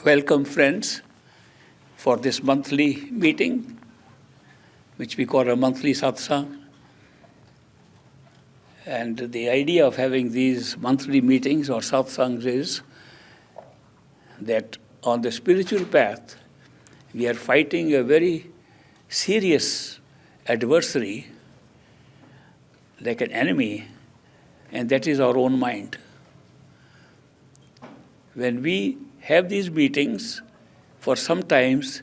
Welcome, friends, for this monthly meeting, which we call a monthly Satsang. And the idea of having these monthly meetings or Satsangs is that on the spiritual path, we are fighting a very serious adversary, like an enemy, and that is our own mind. When we have these meetings, for some times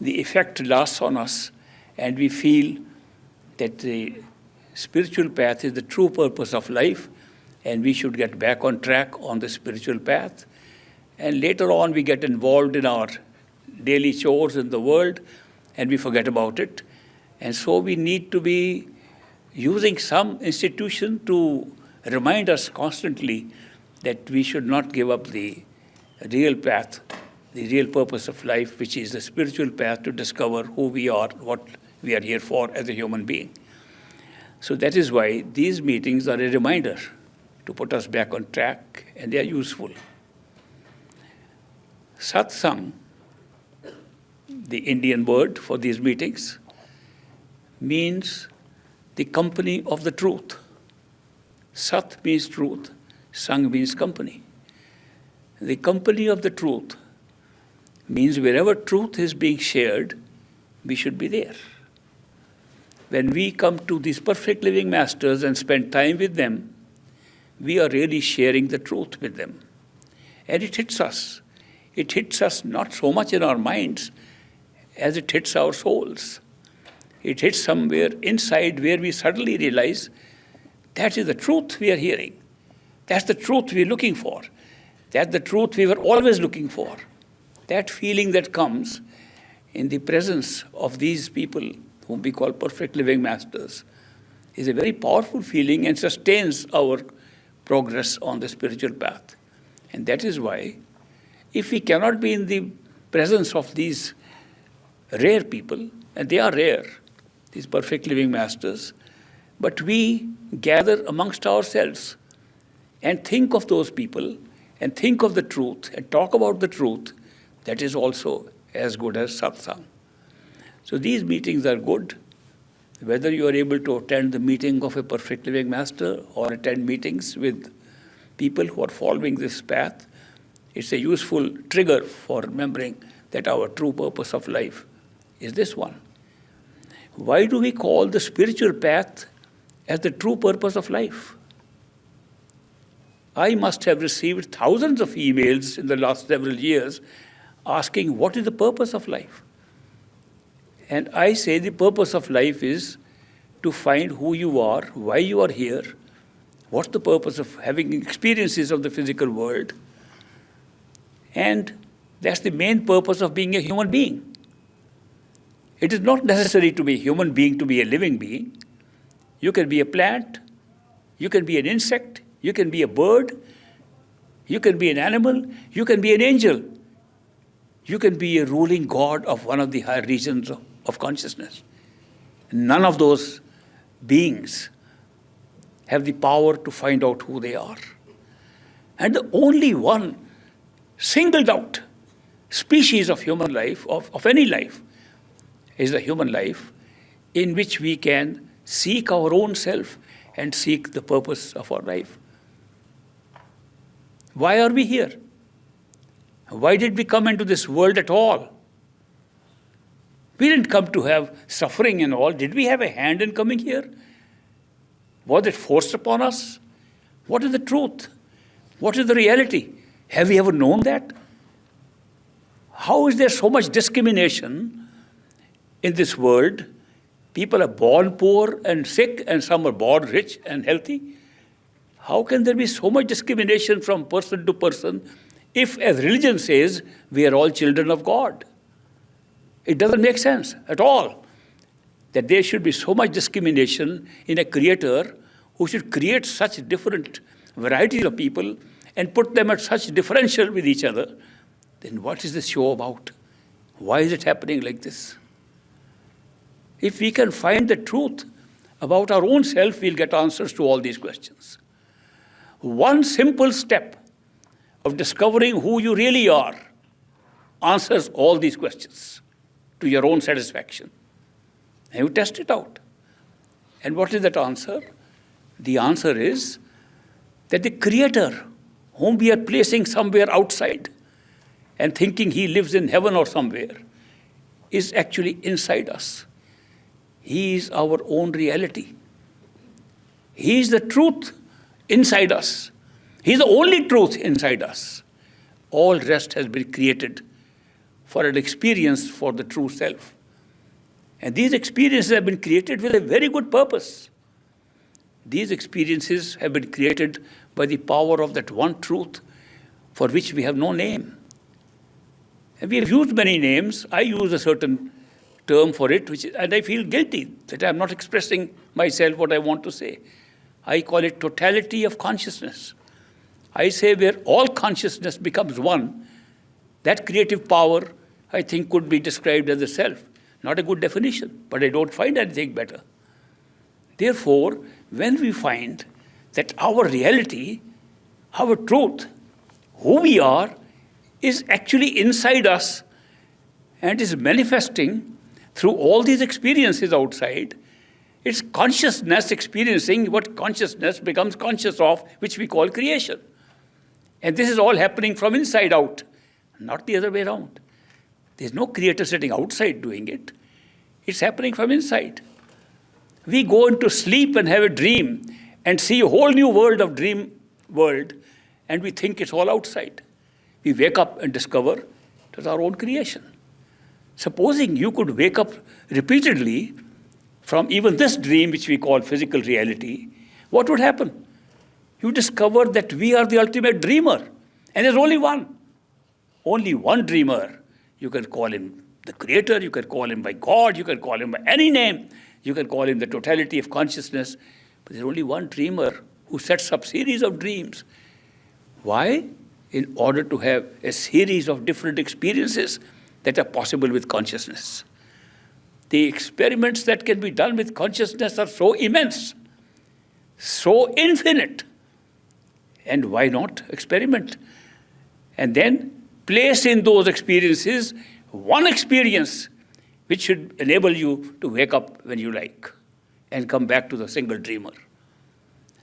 the effect lasts on us and we feel that the spiritual path is the true purpose of life and we should get back on track on the spiritual path. And later on we get involved in our daily chores in the world and we forget about it. And so we need to be using some institution to remind us constantly that we should not give up the real path, the real purpose of life, which is the spiritual path to discover who we are, what we are here for as a human being. So that is why these meetings are a reminder to put us back on track, and they are useful. Satsang, the Indian word for these meetings, means the company of the truth. Sat means truth, Sang means company. The company of the truth means wherever truth is being shared, we should be there. When we come to these perfect living masters and spend time with them, we are really sharing the truth with them. And it hits us. It hits us not so much in our minds as it hits our souls. It hits somewhere inside where we suddenly realize that is the truth we are hearing. That's the truth we are looking for. That's the truth we were always looking for. That feeling that comes in the presence of these people whom we call perfect living masters is a very powerful feeling and sustains our progress on the spiritual path. And that is why, if we cannot be in the presence of these rare people, and they are rare, these perfect living masters, but we gather amongst ourselves and think of those people and think of the truth and talk about the truth, that is also as good as satsang. So these meetings are good. Whether you are able to attend the meeting of a perfect living master or attend meetings with people who are following this path, it's a useful trigger for remembering that our true purpose of life is this one. Why do we call the spiritual path as the true purpose of life? I must have received thousands of emails in the last several years asking what is the purpose of life. And I say the purpose of life is to find who you are, why you are here, what's the purpose of having experiences of the physical world. And that's the main purpose of being a human being. It is not necessary to be a human being to be a living being. You can be a plant, you can be an insect, you can be a bird, you can be an animal, you can be an angel. You can be a ruling god of one of the higher regions of consciousness. None of those beings have the power to find out who they are. And the only one singled out species of human life, of any life, is the human life in which we can seek our own self and seek the purpose of our life. Why are we here? Why did we come into this world at all? We didn't come to have suffering and all. Did we have a hand in coming here? Was it forced upon us? What is the truth? What is the reality? Have we ever known that? How is there so much discrimination in this world? People are born poor and sick, and some are born rich and healthy. How can there be so much discrimination from person to person if, as religion says, we are all children of God? It doesn't make sense at all that there should be so much discrimination in a creator who should create such different varieties of people and put them at such differential with each other. Then what is this show about? Why is it happening like this? If we can find the truth about our own self, we'll get answers to all these questions. One simple step of discovering who you really are answers all these questions to your own satisfaction. And you test it out. And what is that answer? The answer is that the Creator, whom we are placing somewhere outside and thinking he lives in heaven or somewhere, is actually inside us. He is our own reality. He is the truth inside us. He is the only truth inside us. All rest has been created for an experience for the true self. And these experiences have been created with a very good purpose. These experiences have been created by the power of that one truth for which we have no name. And we have used many names. I use a certain term for it, and I feel guilty that I am not expressing myself what I want to say. I call it totality of consciousness. I say where all consciousness becomes one, that creative power, I think, could be described as the self. Not a good definition, but I don't find anything better. Therefore, when we find that our reality, our truth, who we are, is actually inside us and is manifesting through all these experiences outside, it's consciousness experiencing what consciousness becomes conscious of, which we call creation. And this is all happening from inside out, not the other way around. There's no creator sitting outside doing it. It's happening from inside. We go into sleep and have a dream and see a whole new world of dream world, and we think it's all outside. We wake up and discover it is our own creation. Supposing you could wake up repeatedly from even this dream, which we call physical reality, what would happen? You discover that we are the ultimate dreamer, and there's only one. Only one dreamer. You can call him the Creator, you can call him by God, you can call him by any name, you can call him the totality of consciousness, but there's only one dreamer who sets up series of dreams. Why? In order to have a series of different experiences that are possible with consciousness. The experiments that can be done with consciousness are so immense, so infinite. And why not experiment? And then place in those experiences one experience which should enable you to wake up when you like and come back to the single dreamer.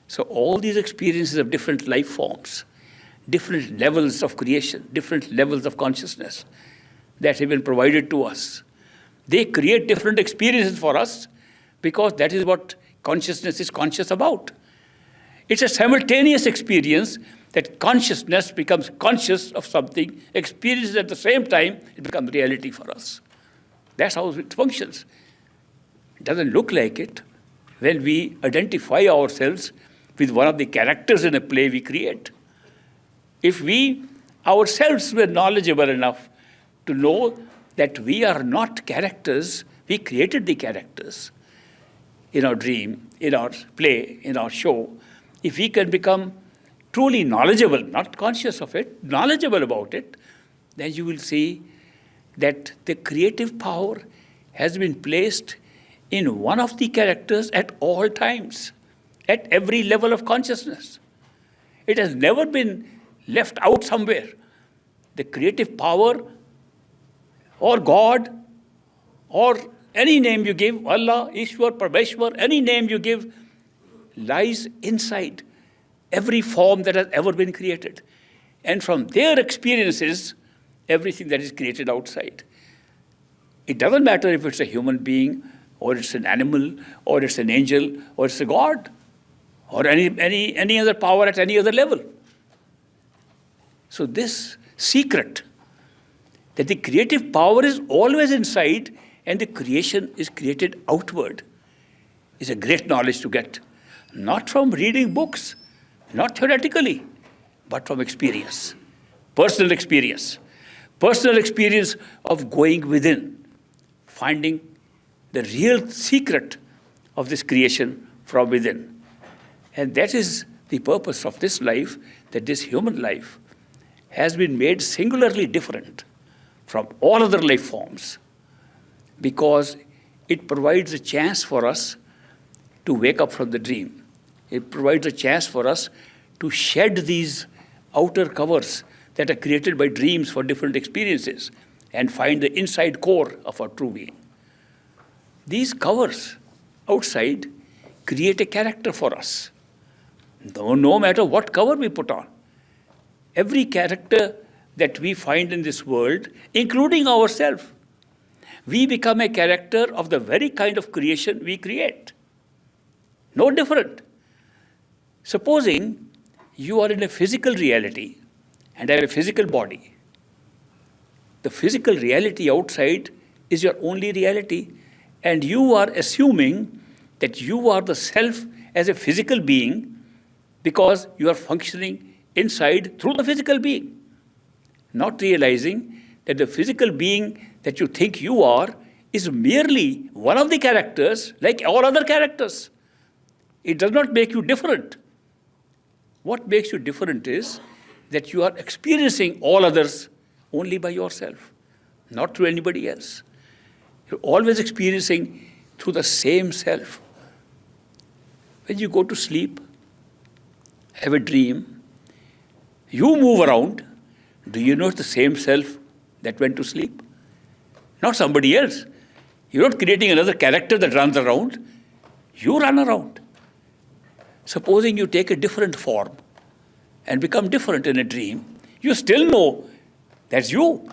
So all these experiences of different life forms, different levels of creation, different levels of consciousness that have been provided to us, they create different experiences for us because that is what consciousness is conscious about. It's a simultaneous experience that consciousness becomes conscious of something, experiences at the same time, it becomes reality for us. That's how it functions. It doesn't look like it when we identify ourselves with one of the characters in a play we create. If we ourselves were knowledgeable enough to know that we are not characters, we created the characters in our dream, in our play, in our show. If we can become truly knowledgeable, not conscious of it, knowledgeable about it, then you will see that the creative power has been placed in one of the characters at all times, at every level of consciousness. It has never been left out somewhere. The creative power or God or any name you give, Allah, Ishwar, Parmeshwar, any name you give, lies inside every form that has ever been created. And from their experiences, everything that is created outside. It doesn't matter if it's a human being, or it's an animal, or it's an angel, or it's a God, or any other power at any other level. So this secret, that the creative power is always inside and the creation is created outward, is a great knowledge to get. Not from reading books, not theoretically, but from experience, personal experience. Personal experience of going within, finding the real secret of this creation from within. And that is the purpose of this life, that this human life has been made singularly different from all other life forms because it provides a chance for us to wake up from the dream. It provides a chance for us to shed these outer covers, that are created by dreams for different experiences and find the inside core of our true being. These covers outside create a character for us. No matter what cover we put on. Every character that we find in this world, including ourselves, we become a character of the very kind of creation we create. No different. Supposing you are in a physical reality and have a physical body. The physical reality outside is your only reality, and you are assuming that you are the self as a physical being because you are functioning inside through the physical being, not realizing that the physical being that you think you are is merely one of the characters like all other characters. It does not make you different. What makes you different is that you are experiencing all others only by yourself, not through anybody else. You're always experiencing through the same self. When you go to sleep, have a dream, you move around, do you know it's the same self that went to sleep? Not somebody else. You're not creating another character that runs around. You run around. Supposing you take a different form and become different in a dream, you still know that's you.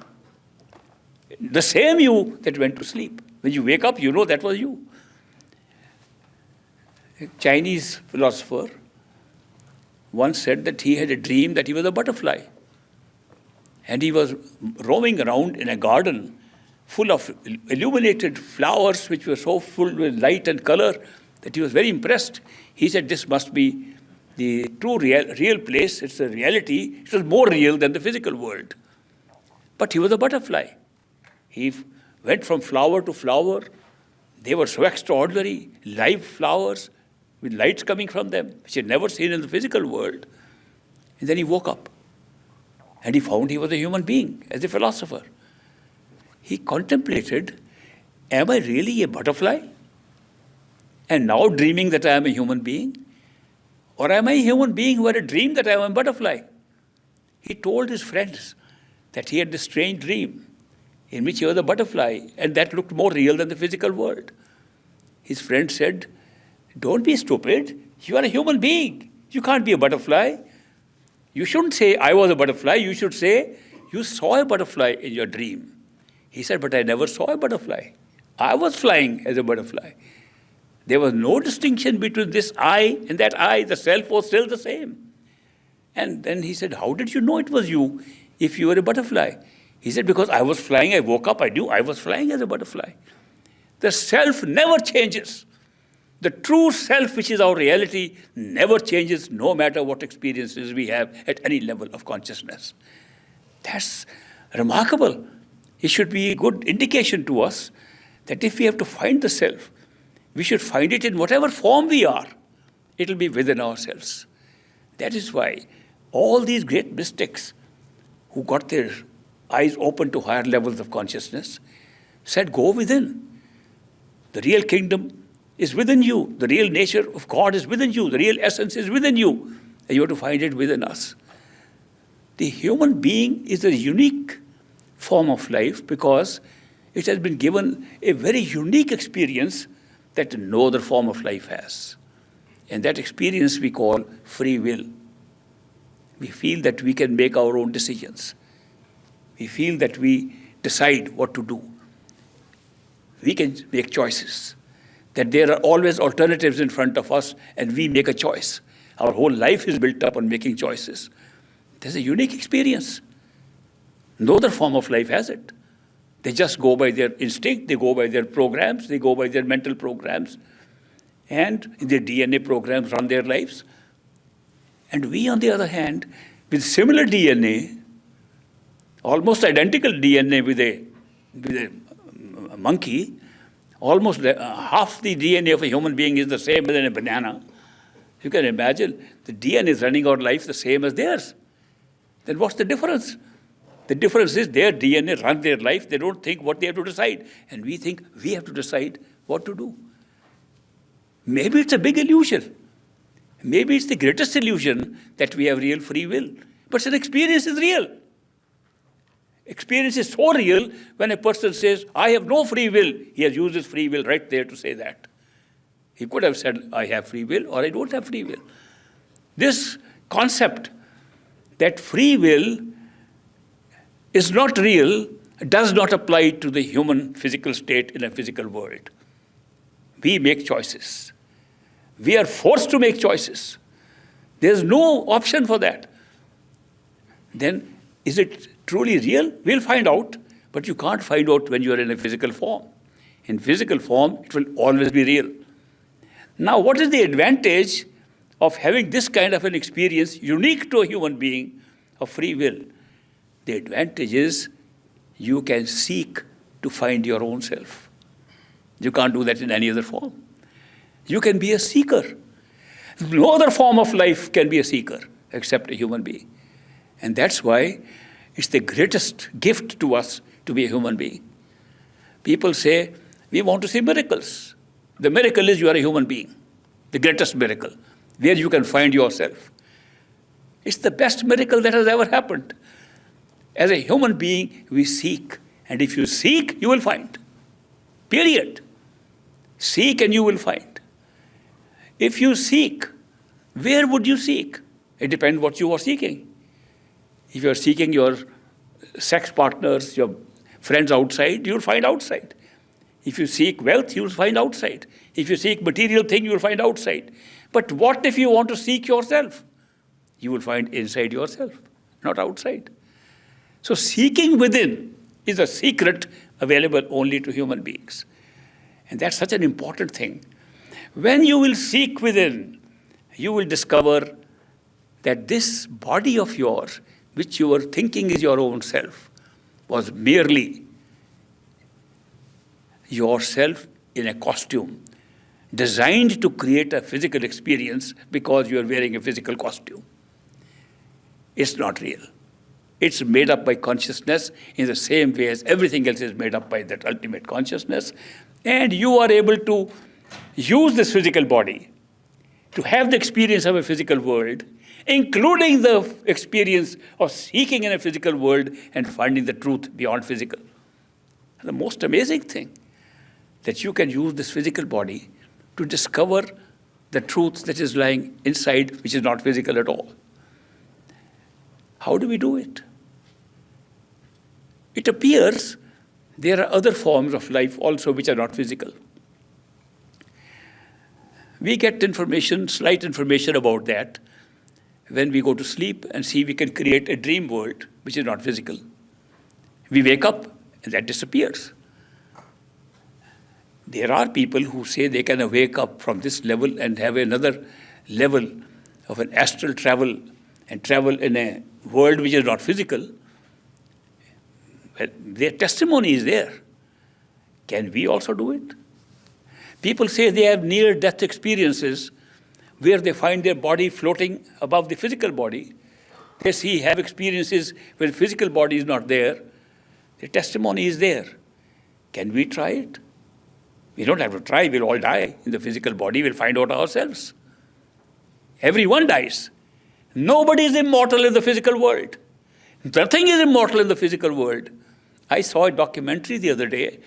The same you that went to sleep. When you wake up, you know that was you. A Chinese philosopher once said that he had a dream that he was a butterfly. And he was roaming around in a garden full of illuminated flowers which were so full with light and color that he was very impressed. He said, this must be the true real place. It's a reality. It was more real than the physical world. But he was a butterfly. He went from flower to flower. They were so extraordinary, live flowers with lights coming from them, which he had never seen in the physical world. And then he woke up. And he found he was a human being, as a philosopher. He contemplated, am I really a butterfly? And now dreaming that I am a human being? Or am I a human being who had a dream that I am a butterfly? He told his friends that he had this strange dream in which he was a butterfly, and that looked more real than the physical world. His friend said, don't be stupid. You are a human being. You can't be a butterfly. You shouldn't say, I was a butterfly. You should say, you saw a butterfly in your dream. He said, but I never saw a butterfly. I was flying as a butterfly. There was no distinction between this I and that I. The self was still the same. And then he said, how did you know it was you if you were a butterfly? He said, because I was flying, I woke up, I knew I was flying as a butterfly. The self never changes. The true self, which is our reality, never changes no matter what experiences we have at any level of consciousness. That's remarkable. It should be a good indication to us that if we have to find the self, we should find it in whatever form we are. It will be within ourselves. That is why all these great mystics who got their eyes open to higher levels of consciousness said, go within. The real kingdom is within you. The real nature of God is within you. The real essence is within you. And you have to find it within us. The human being is a unique form of life because it has been given a very unique experience that no other form of life has. And that experience we call free will. We feel that we can make our own decisions. We feel that we decide what to do. We can make choices. That there are always alternatives in front of us and we make a choice. Our whole life is built up on making choices. There's a unique experience. No other form of life has it. They just go by their instinct, they go by their programs, they go by their mental programs, and their DNA programs run their lives. And we, on the other hand, with similar DNA, almost identical DNA with a monkey, almost half the DNA of a human being is the same as in a banana. You can imagine the DNA is running our life the same as theirs. Then what's the difference? The difference is their DNA runs their life. They don't think what they have to decide. And we think we have to decide what to do. Maybe it's a big illusion. Maybe it's the greatest illusion that we have real free will. But an experience is real. Experience is so real when a person says, I have no free will. He has used his free will right there to say that. He could have said, I have free will or I don't have free will. This concept that free will is not real does not apply to the human physical state in a physical world. We make choices. We are forced to make choices. There's no option for that. Then is it truly real? We'll find out, but you can't find out when you are in a physical form. In physical form, it will always be real. Now, what is the advantage of having this kind of an experience unique to a human being of free will? The advantage is you can seek to find your own self. You can't do that in any other form. You can be a seeker. No other form of life can be a seeker except a human being. And that's why it's the greatest gift to us to be a human being. People say, we want to see miracles. The miracle is you are a human being, the greatest miracle, where you can find yourself. It's the best miracle that has ever happened. As a human being, we seek. And if you seek, you will find. Period. Seek and you will find. If you seek, where would you seek? It depends what you are seeking. If you are seeking your sex partners, your friends outside, you will find outside. If you seek wealth, you will find outside. If you seek material thing, you will find outside. But what if you want to seek yourself? You will find inside yourself, not outside. So seeking within is a secret available only to human beings. And that's such an important thing. When you will seek within, you will discover that this body of yours, which you were thinking is your own self, was merely yourself in a costume, designed to create a physical experience because you are wearing a physical costume. It's not real. It's made up by consciousness in the same way as everything else is made up by that ultimate consciousness. And you are able to use this physical body to have the experience of a physical world, including the experience of seeking in a physical world and finding the truth beyond physical. And the most amazing thing, that you can use this physical body to discover the truth that is lying inside, which is not physical at all. How do we do it? It appears there are other forms of life also which are not physical. We get information, slight information about that when we go to sleep and see we can create a dream world which is not physical. We wake up and that disappears. There are people who say they can wake up from this level and have another level of an astral travel and travel in a world which is not physical. Well, their testimony is there. Can we also do it? People say they have near-death experiences where they find their body floating above the physical body. They have experiences where the physical body is not there. The testimony is there. Can we try it? We don't have to try. We'll all die in the physical body. We'll find out ourselves. Everyone dies. Nobody is immortal in the physical world. Nothing is immortal in the physical world. I saw a documentary the other day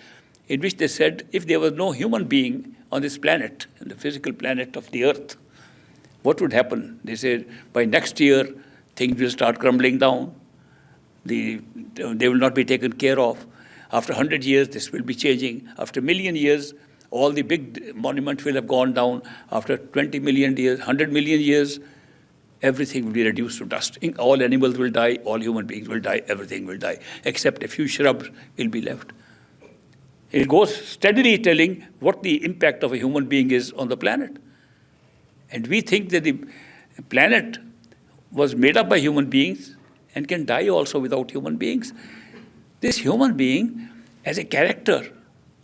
in which they said if there was no human being on this planet, on the physical planet of the earth, what would happen? They said by next year, things will start crumbling down. They will not be taken care of. After 100 years, this will be changing. After 1 million years, all the big monuments will have gone down. After 20 million years, 100 million years, everything will be reduced to dust. All animals will die, all human beings will die, everything will die, except a few shrubs will be left. It goes steadily telling what the impact of a human being is on the planet. And we think that the planet was made up by human beings and can die also without human beings. This human being, as a character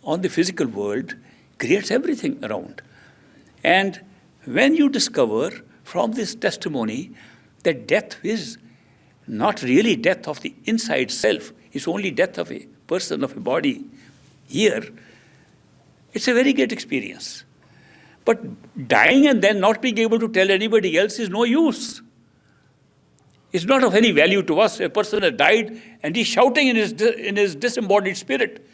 on the physical world, creates everything around. And when you discover from this testimony that death is not really death of the inside self, it's only death of a person, of a body here, it's a very great experience. But dying and then not being able to tell anybody else is no use. It's not of any value to us. A person has died and he's shouting in his disembodied spirit.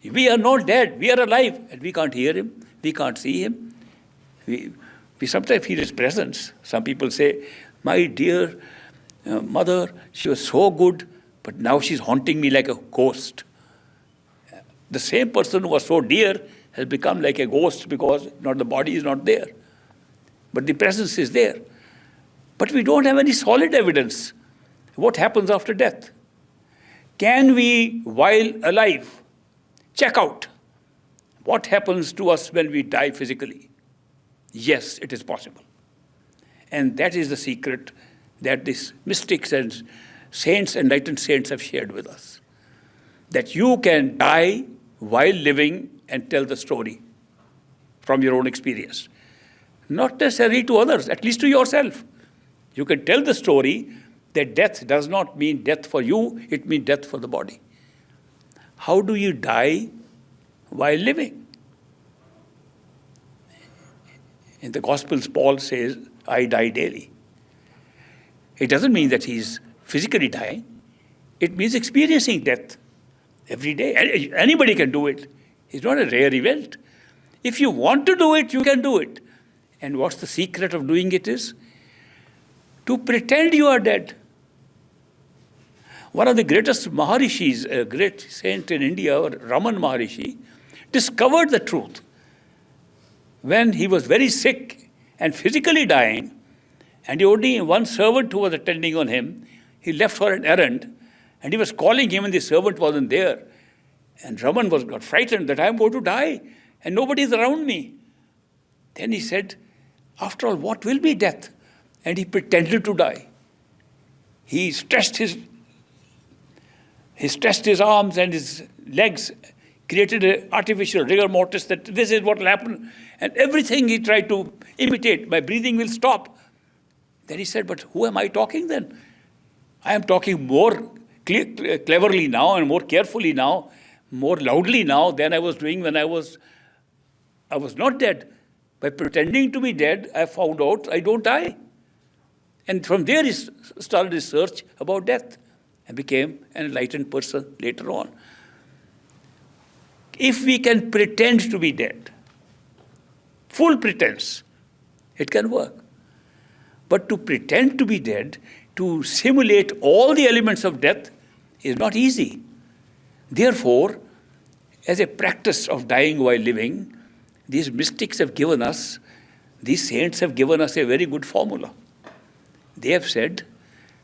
We are not dead, we are alive, and we can't hear him, we can't see him. We sometimes feel his presence. Some people say, my dear mother, she was so good, but now she's haunting me like a ghost. The same person who was so dear has become like a ghost because the body is not there. But the presence is there. But we don't have any solid evidence. What happens after death? Can we, while alive, check out what happens to us when we die physically? Yes, it is possible. And that is the secret that these mystics and saints, enlightened saints, have shared with us. That you can die while living and tell the story from your own experience. Not necessarily to others, at least to yourself. You can tell the story that death does not mean death for you, it means death for the body. How do you die while living? In the Gospels, Paul says, I die daily. It doesn't mean that he's physically dying. It means experiencing death every day. Anybody can do it. It's not a rare event. If you want to do it, you can do it. And what's the secret of doing it is? To pretend you are dead. One of the greatest Maharishis, a great saint in India, Raman Maharishi, discovered the truth. When he was very sick and physically dying, and he only one servant who was attending on him, he left for an errand, and he was calling him and the servant wasn't there. And Raman got frightened that I am going to die and nobody is around me. Then he said, after all, what will be death? And he pretended to die. He stretched his arms and his legs, created an artificial rigor mortis that this is what will happen. And everything he tried to imitate, my breathing will stop. Then he said, but who am I talking then? I am talking more cleverly now and more carefully now, more loudly now than I was doing when I was not dead. By pretending to be dead, I found out I don't die. And from there he started his search about death and became an enlightened person later on. If we can pretend to be dead, full pretense, it can work. But to pretend to be dead, to simulate all the elements of death, is not easy. Therefore, as a practice of dying while living, these mystics have given us, these saints have given us a very good formula. They have said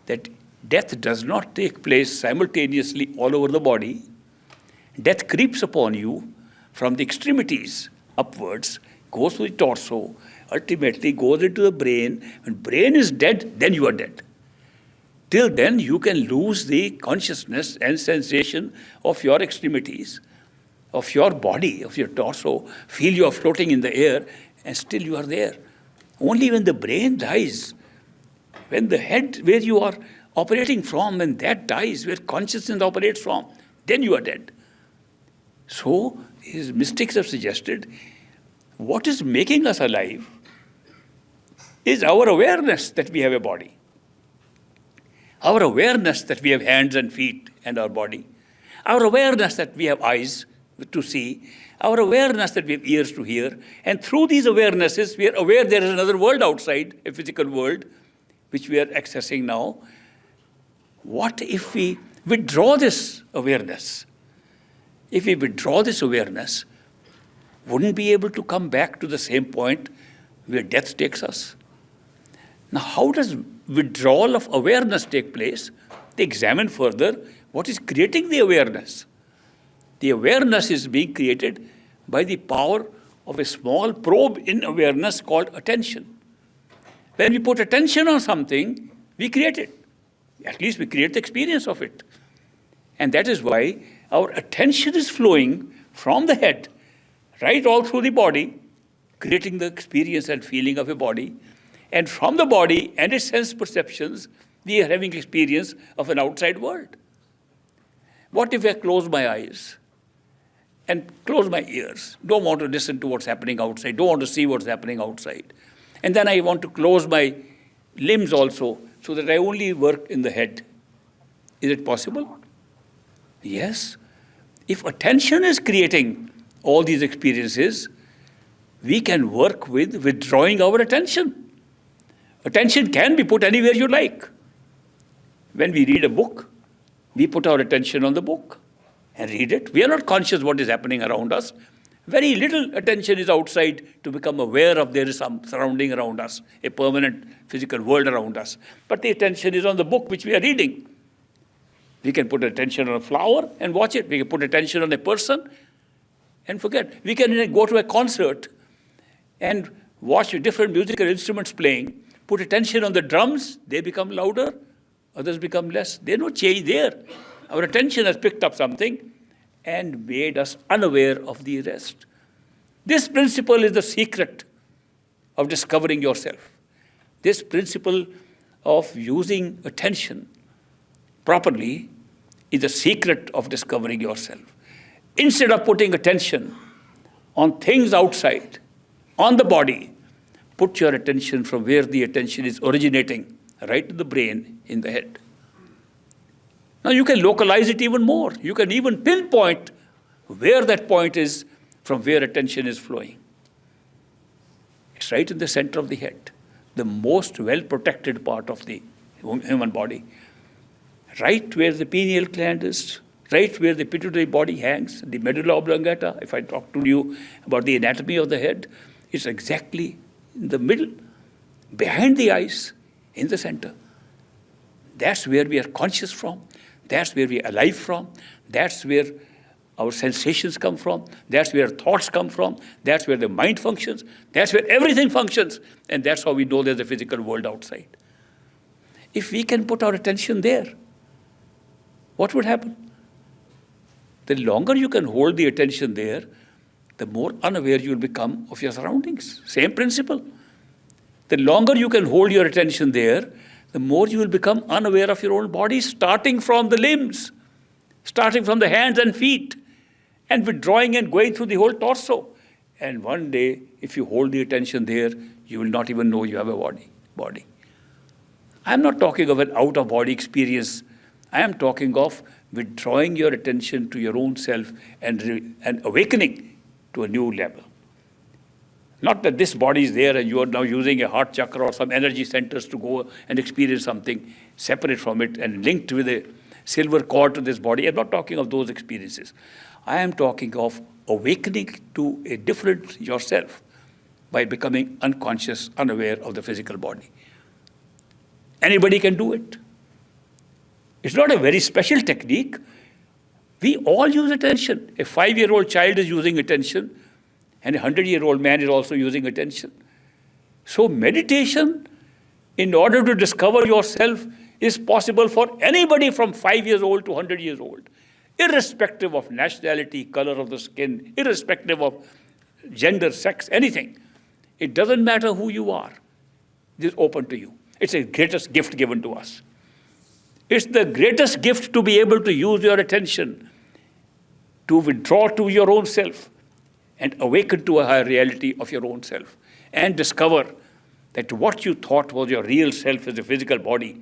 that death does not take place simultaneously all over the body. Death creeps upon you from the extremities upwards, goes to the torso, ultimately goes into the brain. When brain is dead, then you are dead. Till then, you can lose the consciousness and sensation of your extremities, of your body, of your torso. Feel you are floating in the air, and still you are there. Only when the brain dies, when the head where you are operating from, when that dies, where consciousness operates from, then you are dead. So, his mystics have suggested, what is making us alive is our awareness that we have a body. Our awareness that we have hands and feet and our body. Our awareness that we have eyes to see. Our awareness that we have ears to hear. And through these awarenesses, we are aware there is another world outside, a physical world, which we are accessing now. What if we withdraw this awareness? If we withdraw this awareness, wouldn't be able to come back to the same point where death takes us? Now, how does withdrawal of awareness take place? They examine further what is creating the awareness. The awareness is being created by the power of a small probe in awareness called attention. When we put attention on something, we create it. At least we create the experience of it. And that is why our attention is flowing from the head, right all through the body, creating the experience and feeling of a body. And from the body and its sense perceptions, we are having experience of an outside world. What if I close my eyes and close my ears? Don't want to listen to what's happening outside. Don't want to see what's happening outside. And then I want to close my limbs also, so that I only work in the head. Is it possible? Yes. If attention is creating all these experiences, we can work with withdrawing our attention. Attention can be put anywhere you like. When we read a book, we put our attention on the book and read it. We are not conscious what is happening around us. Very little attention is outside to become aware of there is some surrounding around us, a permanent physical world around us. But the attention is on the book which we are reading. We can put attention on a flower and watch it. We can put attention on a person and forget. We can go to a concert and watch different musical instruments playing, put attention on the drums, they become louder, others become less. There's no change there. Our attention has picked up something and made us unaware of the rest. This principle is the secret of discovering yourself. This principle of using attention properly is the secret of discovering yourself. Instead of putting attention on things outside, on the body, put your attention from where the attention is originating, right to the brain, in the head. Now you can localize it even more. You can even pinpoint where that point is from where attention is flowing. It's right in the center of the head, the most well-protected part of the human body. Right where the pineal gland is, right where the pituitary body hangs, the medulla oblongata. If I talk to you about the anatomy of the head, it's exactly in the middle, behind the eyes, in the center. That's where we are conscious from. That's where we are alive from. That's where our sensations come from. That's where thoughts come from. That's where the mind functions. That's where everything functions. And that's how we know there's a physical world outside. If we can put our attention there, what would happen? The longer you can hold the attention there, the more unaware you will become of your surroundings. Same principle. The longer you can hold your attention there, the more you will become unaware of your own body, starting from the limbs, starting from the hands and feet, and withdrawing and going through the whole torso. And one day, if you hold the attention there, you will not even know you have a body. I'm not talking of an out-of-body experience. I am talking of withdrawing your attention to your own self and awakening to a new level. Not that this body is there and you are now using a heart chakra or some energy centers to go and experience something separate from it and linked with a silver cord to this body. I'm not talking of those experiences. I am talking of awakening to a different yourself by becoming unconscious, unaware of the physical body. Anybody can do it. It's not a very special technique. We all use attention. A 5-year-old child is using attention, and a 100-year-old man is also using attention. So meditation, in order to discover yourself, is possible for anybody from 5 years old to 100 years old, irrespective of nationality, color of the skin, irrespective of gender, sex, anything. It doesn't matter who you are. It is open to you. It's the greatest gift given to us. It's the greatest gift to be able to use your attention to withdraw to your own self and awaken to a higher reality of your own self and discover that what you thought was your real self as a physical body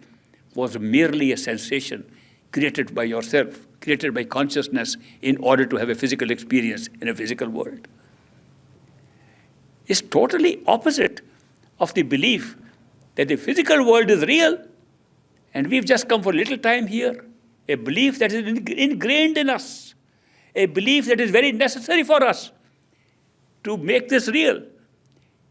was merely a sensation created by yourself, created by consciousness in order to have a physical experience in a physical world. It's totally opposite of the belief that the physical world is real and we've just come for a little time here. A belief that is ingrained in us. A belief that is very necessary for us to make this real,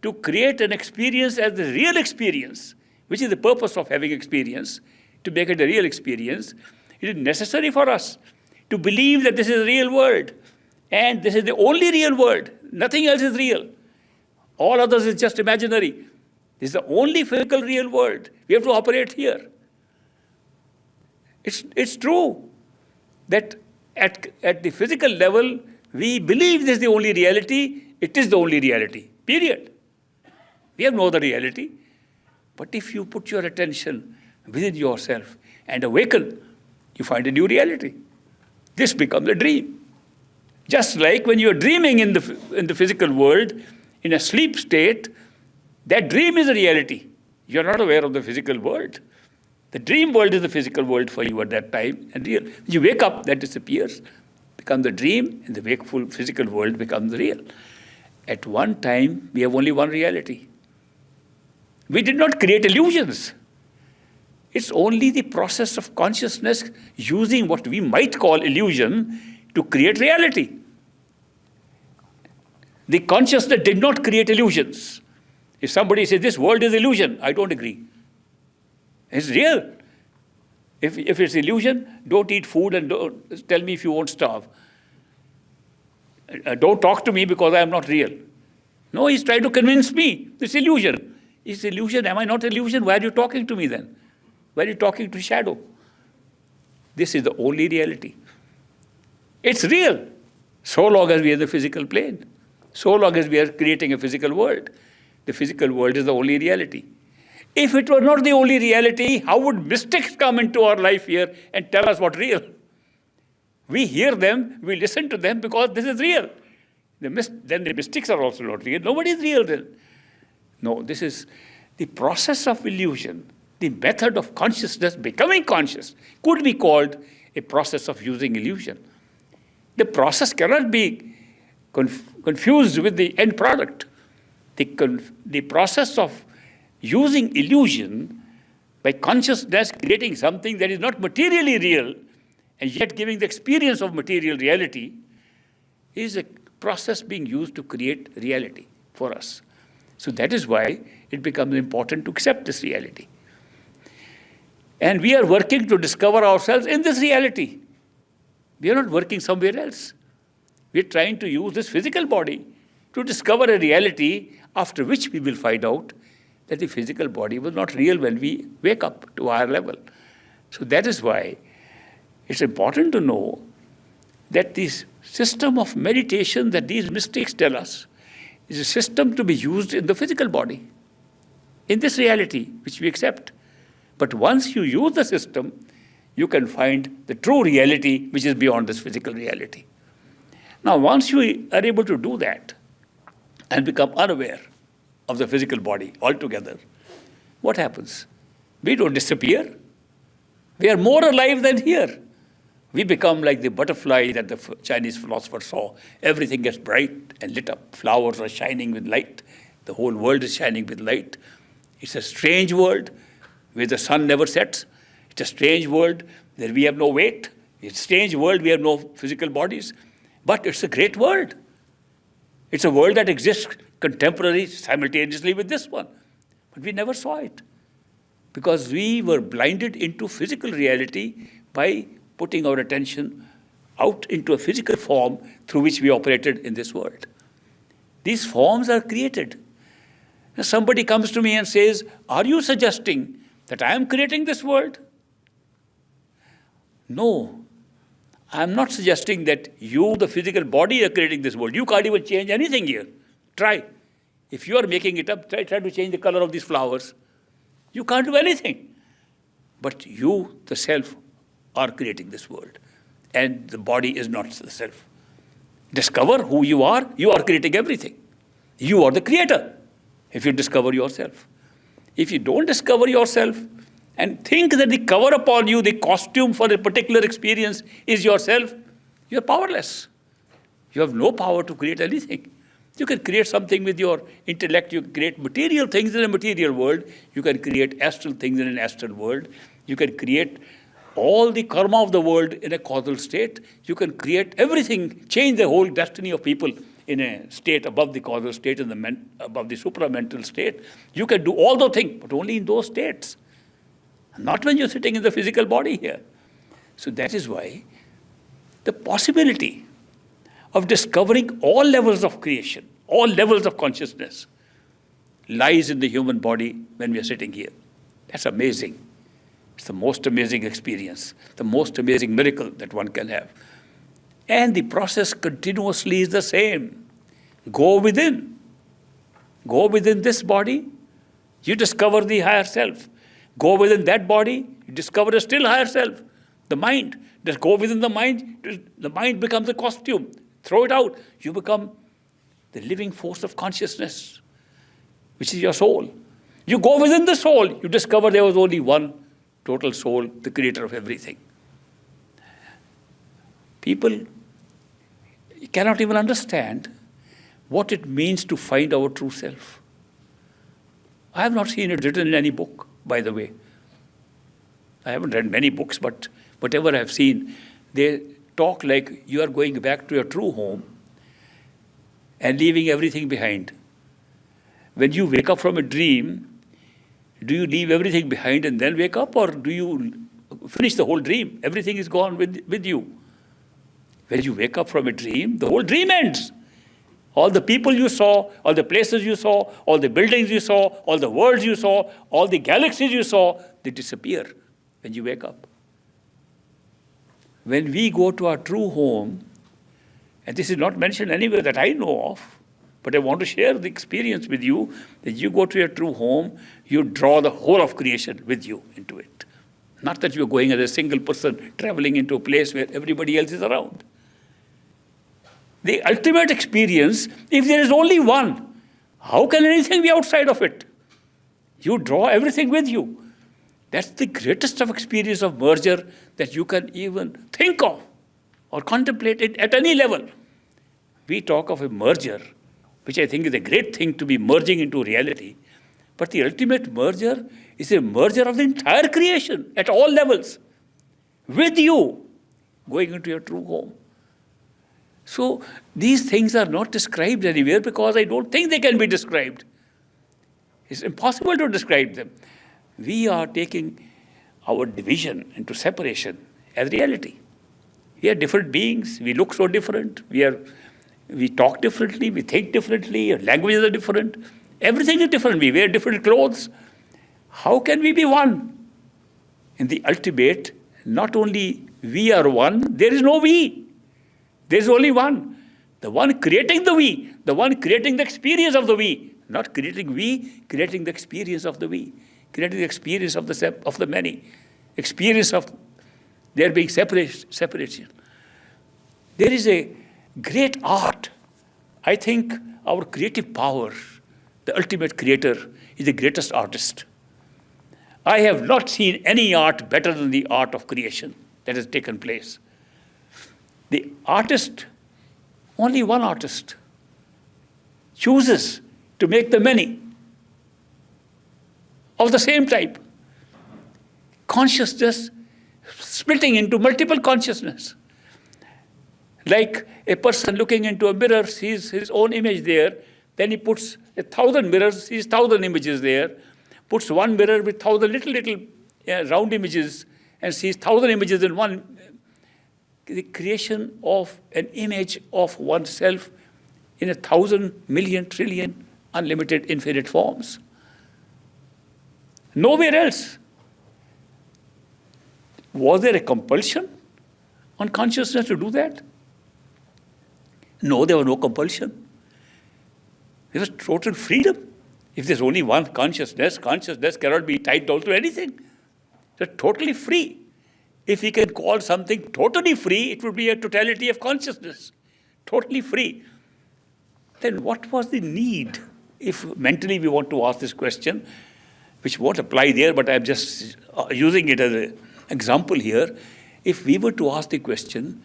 to create an experience as the real experience, which is the purpose of having experience, to make it a real experience. It is necessary for us to believe that this is a real world and this is the only real world. Nothing else is real. All others is just imaginary. This is the only physical real world. We have to operate here. It's true that at the physical level, we believe this is the only reality. It is the only reality, period. We have no other reality. But if you put your attention within yourself and awaken, you find a new reality. This becomes a dream. Just like when you are dreaming in the physical world, in a sleep state, that dream is a reality. You are not aware of the physical world. The dream world is the physical world for you at that time, and real. You wake up, that disappears, becomes the dream, and the wakeful physical world becomes the real. At one time, we have only one reality. We did not create illusions. It's only the process of consciousness using what we might call illusion to create reality. The consciousness did not create illusions. If somebody says this world is illusion, I don't agree. It's real. If it's illusion, don't eat food and don't tell me if you won't starve. Don't talk to me because I am not real. No, he's trying to convince me. It's illusion. It's illusion. Am I not illusion? Why are you talking to me then? Why are you talking to shadow? This is the only reality. It's real, so long as we are in the physical plane. So long as we are creating a physical world. The physical world is the only reality. If it were not the only reality, how would mystics come into our life here and tell us what's real? We hear them, we listen to them because this is real. Then the mystics are also not real. Nobody is real then. No, this is the process of illusion. The method of consciousness becoming conscious could be called a process of using illusion. The process cannot be confused with the end product. The process of using illusion by consciousness creating something that is not materially real and yet giving the experience of material reality is a process being used to create reality for us. So that is why it becomes important to accept this reality. And we are working to discover ourselves in this reality. We are not working somewhere else. We are trying to use this physical body to discover a reality after which we will find out that the physical body was not real when we wake up to our level. So that is why it's important to know that this system of meditation that these mystics tell us is a system to be used in the physical body, in this reality which we accept. But once you use the system, you can find the true reality which is beyond this physical reality. Now, once you are able to do that and become unaware of the physical body altogether, what happens? We don't disappear. We are more alive than here. We become like the butterfly that the Chinese philosopher saw. Everything gets bright and lit up. Flowers are shining with light. The whole world is shining with light. It's a strange world where the sun never sets. It's a strange world where we have no weight. It's a strange world, we have no physical bodies. But it's a great world. It's a world that exists contemporary, simultaneously with this one. But we never saw it because we were blinded into physical reality by putting our attention out into a physical form through which we operated in this world. These forms are created. Now somebody comes to me and says, are you suggesting that I am creating this world? No. I am not suggesting that you, the physical body, are creating this world. You can't even change anything here. Try. If you are making it up, try to change the color of these flowers. You can't do anything. But you, the self, are creating this world. And the body is not the self. Discover who you are creating everything. You are the creator if you discover yourself. If you don't discover yourself and think that the cover upon you, the costume for a particular experience is yourself, you're powerless. You have no power to create anything. You can create something with your intellect. You can create material things in a material world. You can create astral things in an astral world. You can create all the karma of the world in a causal state. You can create everything, change the whole destiny of people in a state above the causal state, above the supramental state. You can do all those things, but only in those states. Not when you're sitting in the physical body here. So that is why the possibility of discovering all levels of creation, all levels of consciousness, lies in the human body when we are sitting here. That's amazing. It's the most amazing experience, the most amazing miracle that one can have. And the process continuously is the same. Go within. Go within this body, you discover the higher self. Go within that body, you discover a still higher self, the mind. Just go within the mind becomes a costume. Throw it out, you become the living force of consciousness, which is your soul. You go within the soul, you discover there was only one total soul, the creator of everything. People cannot even understand what it means to find our true self. I have not seen it written in any book, by the way. I haven't read many books, but whatever I've seen, they talk like you are going back to your true home and leaving everything behind. When you wake up from a dream, do you leave everything behind and then wake up, or do you finish the whole dream? Everything is gone with you. When you wake up from a dream, the whole dream ends. All the people you saw, all the places you saw, all the buildings you saw, all the worlds you saw, all the galaxies you saw, they disappear when you wake up. When we go to our true home, and this is not mentioned anywhere that I know of, but I want to share the experience with you, that you go to your true home, you draw the whole of creation with you into it. Not that you're going as a single person traveling into a place where everybody else is around. The ultimate experience, if there is only one, how can anything be outside of it? You draw everything with you. That's the greatest of experience of merger that you can even think of or contemplate it at any level. We talk of a merger, which I think is a great thing to be merging into reality. But the ultimate merger is a merger of the entire creation at all levels, with you going into your true home. So these things are not described anywhere because I don't think they can be described. It's impossible to describe them. We are taking our division into separation as reality. We are different beings. We look so different. We talk differently. We think differently. Our languages are different. Everything is different. We wear different clothes. How can we be one? In the ultimate, not only we are one, there is no we. There is only one. The one creating the we. The one creating the experience of the we. Not creating we, creating the experience of the we. Creating the experience of the many. Experience of there being separation. There is a great art. I think our creative power, the ultimate creator, is the greatest artist. I have not seen any art better than the art of creation that has taken place. The artist, only one artist, chooses to make the many of the same type. Consciousness splitting into multiple consciousness. Like a person looking into a mirror sees his own image there, then he puts 1,000 mirrors, sees 1,000 images there, puts one mirror with 1,000 little round images and sees 1,000 images in one. The creation of an image of oneself in 1,000 million trillion unlimited infinite forms. Nowhere else. Was there a compulsion on consciousness to do that? No, there was no compulsion. There was total freedom. If there's only one consciousness cannot be tied down to anything. They're totally free. If we can call something totally free, it would be a totality of consciousness. Totally free. Then what was the need? If mentally we want to ask this question, which won't apply there, but I'm just using it as an example here. If we were to ask the question,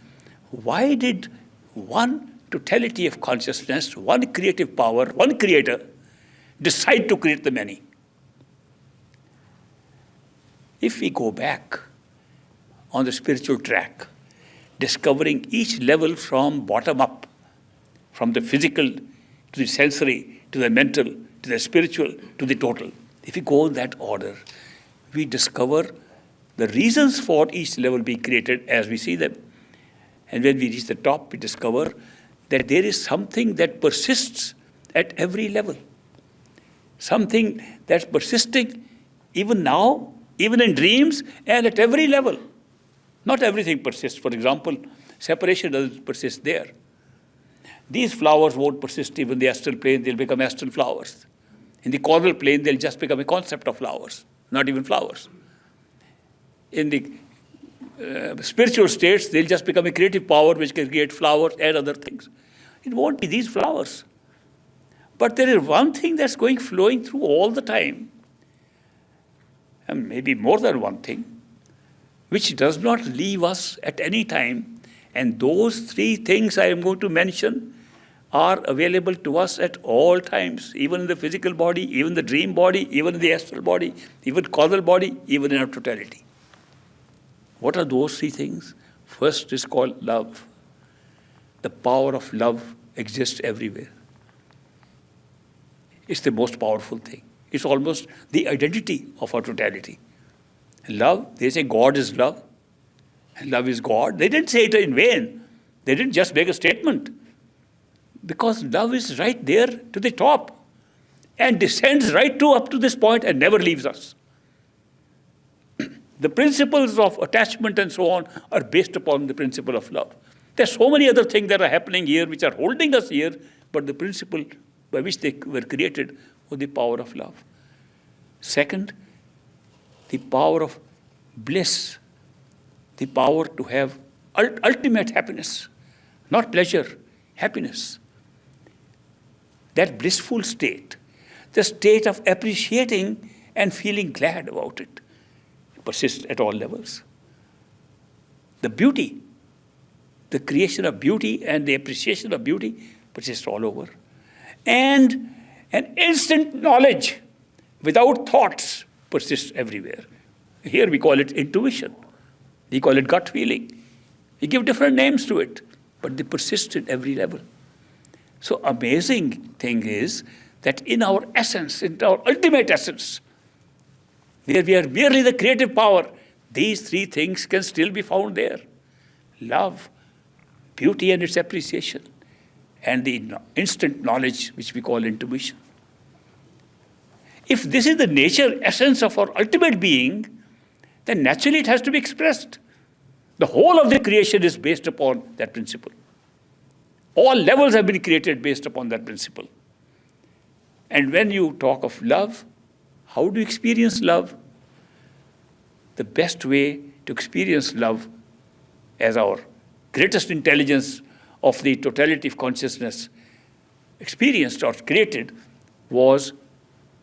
why did one totality of consciousness, one creative power, one creator, decide to create the many? If we go back on the spiritual track, discovering each level from bottom up, from the physical to the sensory, to the mental, to the spiritual, to the total. If we go in that order, we discover the reasons for each level being created as we see them. And when we reach the top, we discover that there is something that persists at every level. Something that's persisting even now, even in dreams, and at every level. Not everything persists. For example, separation doesn't persist there. These flowers won't persist even in the astral plane, they'll become astral flowers. In the causal plane, they'll just become a concept of flowers, not even flowers. In the spiritual states, they'll just become a creative power which can create flowers and other things. It won't be these flowers. But there is one thing that's flowing through all the time, and maybe more than one thing. which does not leave us at any time. And those three things I am going to mention are available to us at all times, even in the physical body, even the dream body, even in the astral body, even causal body, even in our totality. What are those three things? First is called love. The power of love exists everywhere. It's the most powerful thing. It's almost the identity of our totality. Love, they say God is love, and love is God. They didn't say it in vain. They didn't just make a statement. Because love is right there to the top and descends right up to this point and never leaves us. The principles of attachment and so on are based upon the principle of love. There's so many other things that are happening here which are holding us here, but the principle by which they were created was the power of love. Second, the power of bliss, the power to have ultimate happiness, not pleasure, happiness. That blissful state, the state of appreciating and feeling glad about it, persists at all levels. The beauty, the creation of beauty and the appreciation of beauty persists all over. And an instant knowledge without thoughts persists everywhere. Here we call it intuition. We call it gut feeling. We give different names to it, but they persist at every level. So amazing thing is that in our essence, in our ultimate essence, where we are merely the creative power, these three things can still be found there. Love, beauty and its appreciation, and the instant knowledge which we call intuition. If this is the nature, essence of our ultimate being, then naturally it has to be expressed. The whole of the creation is based upon that principle. All levels have been created based upon that principle. And when you talk of love, how do you experience love? The best way to experience love as our greatest intelligence of the totality of consciousness experienced or created was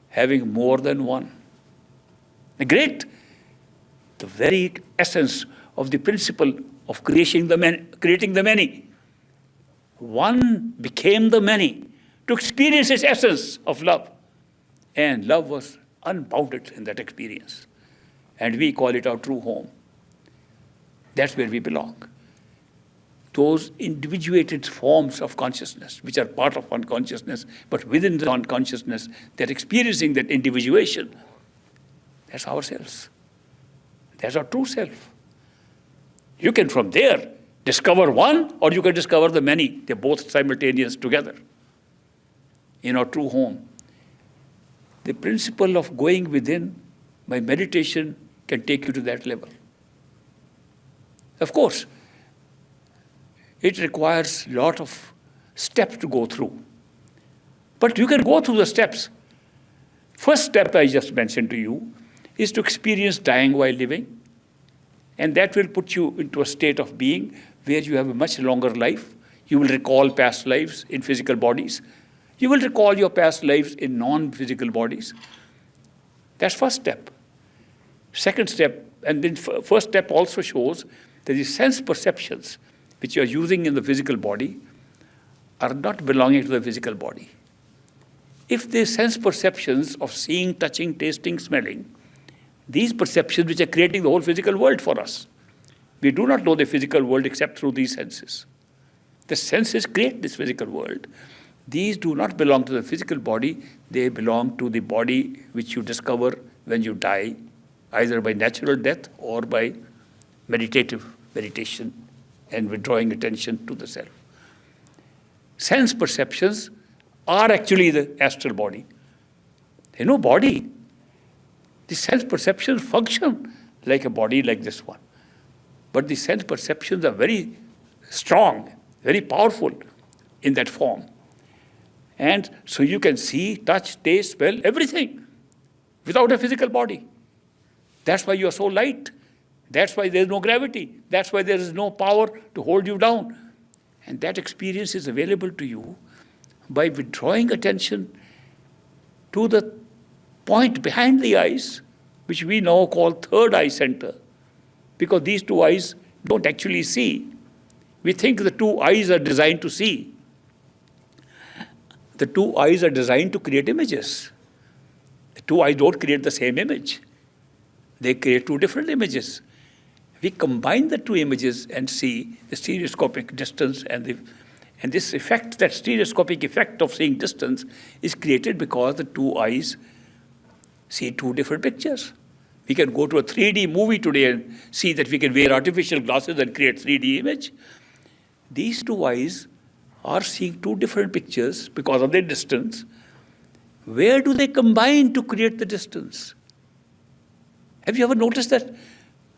having more than one. The very essence of the principle of creating the many. One became the many to experience its essence of love. And love was unbounded in that experience. And we call it our true home. That's where we belong. Those individuated forms of consciousness, which are part of one consciousness, but within the unconsciousness, they're experiencing that individuation. That's ourselves. That's our true self. You can from there discover one, or you can discover the many. They're both simultaneous together in our true home. The principle of going within by meditation can take you to that level. Of course, it requires a lot of steps to go through. But you can go through the steps. First step I just mentioned to you is to experience dying while living. And that will put you into a state of being where you have a much longer life. You will recall past lives in physical bodies. You will recall your past lives in non-physical bodies. That's first step. Second step, and then first step also shows that the sense perceptions which you are using in the physical body are not belonging to the physical body. If the sense perceptions of seeing, touching, tasting, smelling, these perceptions which are creating the whole physical world for us, we do not know the physical world except through these senses. The senses create this physical world. These do not belong to the physical body, they belong to the body which you discover when you die, either by natural death or by meditation and withdrawing attention to the self. Sense perceptions are actually the astral body. There's no body. The sense perceptions function like a body like this one. But the sense perceptions are very strong, very powerful in that form. And so you can see, touch, taste, smell, everything without a physical body. That's why you are so light. That's why there is no gravity. That's why there is no power to hold you down. And that experience is available to you by withdrawing attention to the point behind the eyes, which we now call third eye center. because these two eyes don't actually see. We think the two eyes are designed to see. The two eyes are designed to create images. The two eyes don't create the same image. They create two different images. We combine the two images and see the stereoscopic distance, and this effect, that stereoscopic effect of seeing distance, is created because the two eyes see two different pictures. We can go to a 3D movie today and see that we can wear artificial glasses and create 3D image. These two eyes are seeing two different pictures because of their distance. Where do they combine to create the distance? Have you ever noticed that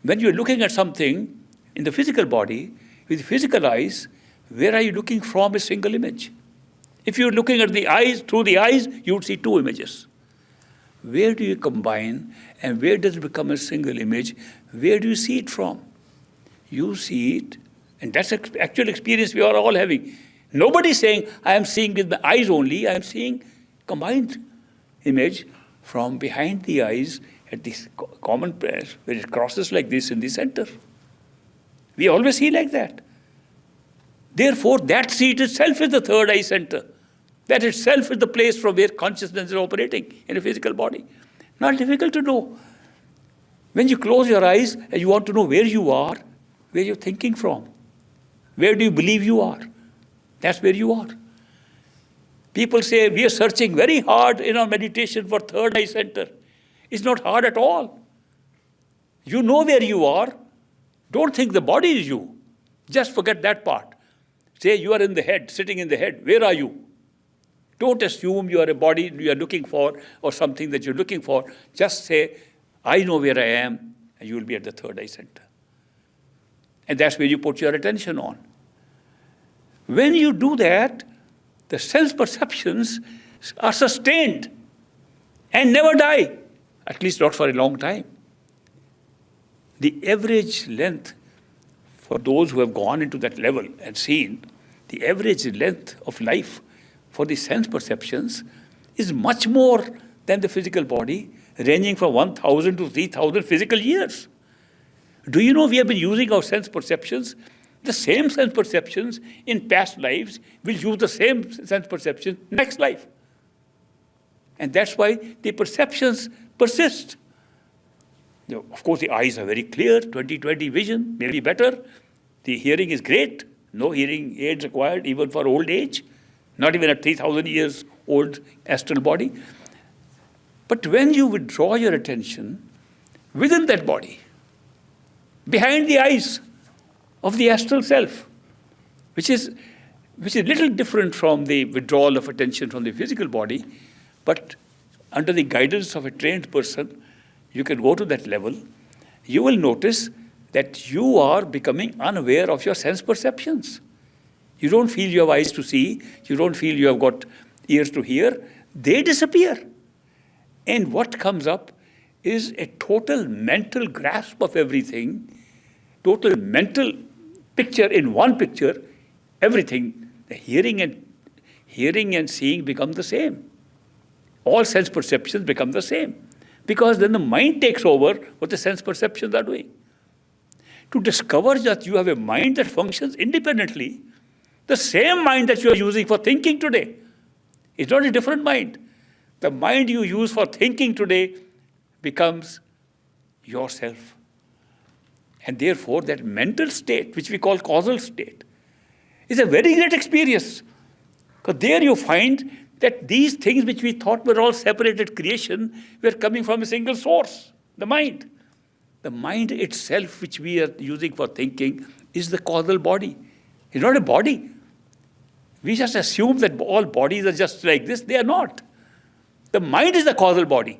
when you're looking at something in the physical body, with physical eyes, where are you looking from a single image? If you're looking at the eyes, through the eyes, you would see two images. Where do you combine, and where does it become a single image? Where do you see it from? You see it, and that's the actual experience we are all having. Nobody's saying, I am seeing with my eyes only. I am seeing combined image from behind the eyes at this common place where it crosses like this in the center. We always see like that. Therefore, that seat itself is the third eye center. That itself is the place from where consciousness is operating in a physical body. Not difficult to know. When you close your eyes and you want to know where you are, where you're thinking from, where do you believe you are? That's where you are. People say we are searching very hard in our meditation for third eye center. It's not hard at all. You know where you are. Don't think the body is you. Just forget that part. Say you are in the head, sitting in the head. Where are you? Don't assume you are a body you are looking for or something that you're looking for. Just say, I know where I am, and you will be at the third eye center. And that's where you put your attention on. When you do that, the sense perceptions are sustained and never die, at least not for a long time. The average length for those who have gone into that level and seen, the average length of life for the sense perceptions is much more than the physical body, ranging from 1,000 to 3,000 physical years. Do you know we have been using our sense perceptions? The same sense perceptions in past lives will use the same sense perception next life. And that's why the perceptions persist. Of course, the eyes are very clear, 20/20 vision, maybe better. The hearing is great. No hearing aids required, even for old age. Not even a 3,000 years old astral body. But when you withdraw your attention within that body, behind the eyes of the astral self, which is little different from the withdrawal of attention from the physical body, but under the guidance of a trained person, you can go to that level. You will notice that you are becoming unaware of your sense perceptions. You don't feel you have eyes to see. You don't feel you have got ears to hear. They disappear. And what comes up is a total mental grasp of everything, total mental picture in one picture, everything. The hearing and seeing become the same. All sense perceptions become the same. Because then the mind takes over what the sense perceptions are doing. To discover that you have a mind that functions independently, the same mind that you are using for thinking today is not a different mind. The mind you use for thinking today becomes yourself. And therefore, that mental state, which we call causal state, is a very great experience. Because there you find that these things which we thought were all separated creation were coming from a single source, the mind. The mind itself, which we are using for thinking, is the causal body. It's not a body. We just assume that all bodies are just like this. They are not. The mind is the causal body.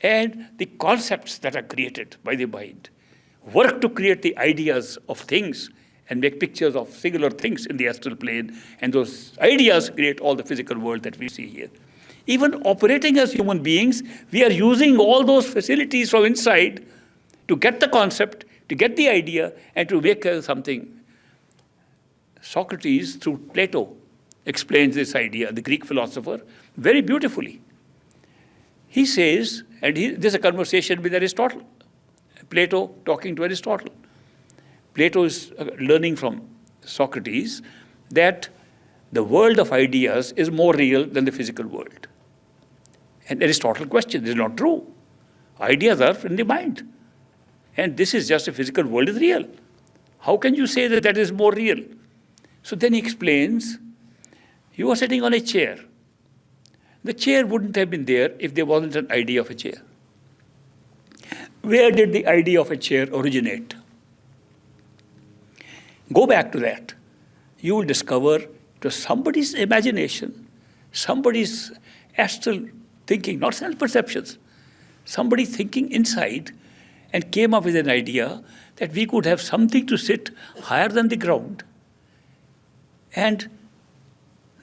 And the concepts that are created by the mind work to create the ideas of things and make pictures of singular things in the astral plane. And those ideas create all the physical world that we see here. Even operating as human beings, we are using all those facilities from inside to get the concept, to get the idea, and to make something. Socrates, through Plato, explains this idea, the Greek philosopher, very beautifully. He says, and there's a conversation with Aristotle, Plato talking to Aristotle. Plato is learning from Socrates that the world of ideas is more real than the physical world. And Aristotle questions, this is not true. Ideas are in the mind. And this is just a physical world is real. How can you say that that is more real? So then he explains, you are sitting on a chair. The chair wouldn't have been there if there wasn't an idea of a chair. Where did the idea of a chair originate? Go back to that. You will discover it was somebody's imagination, somebody's astral thinking, not self-perceptions. Somebody thinking inside and came up with an idea that we could have something to sit higher than the ground. And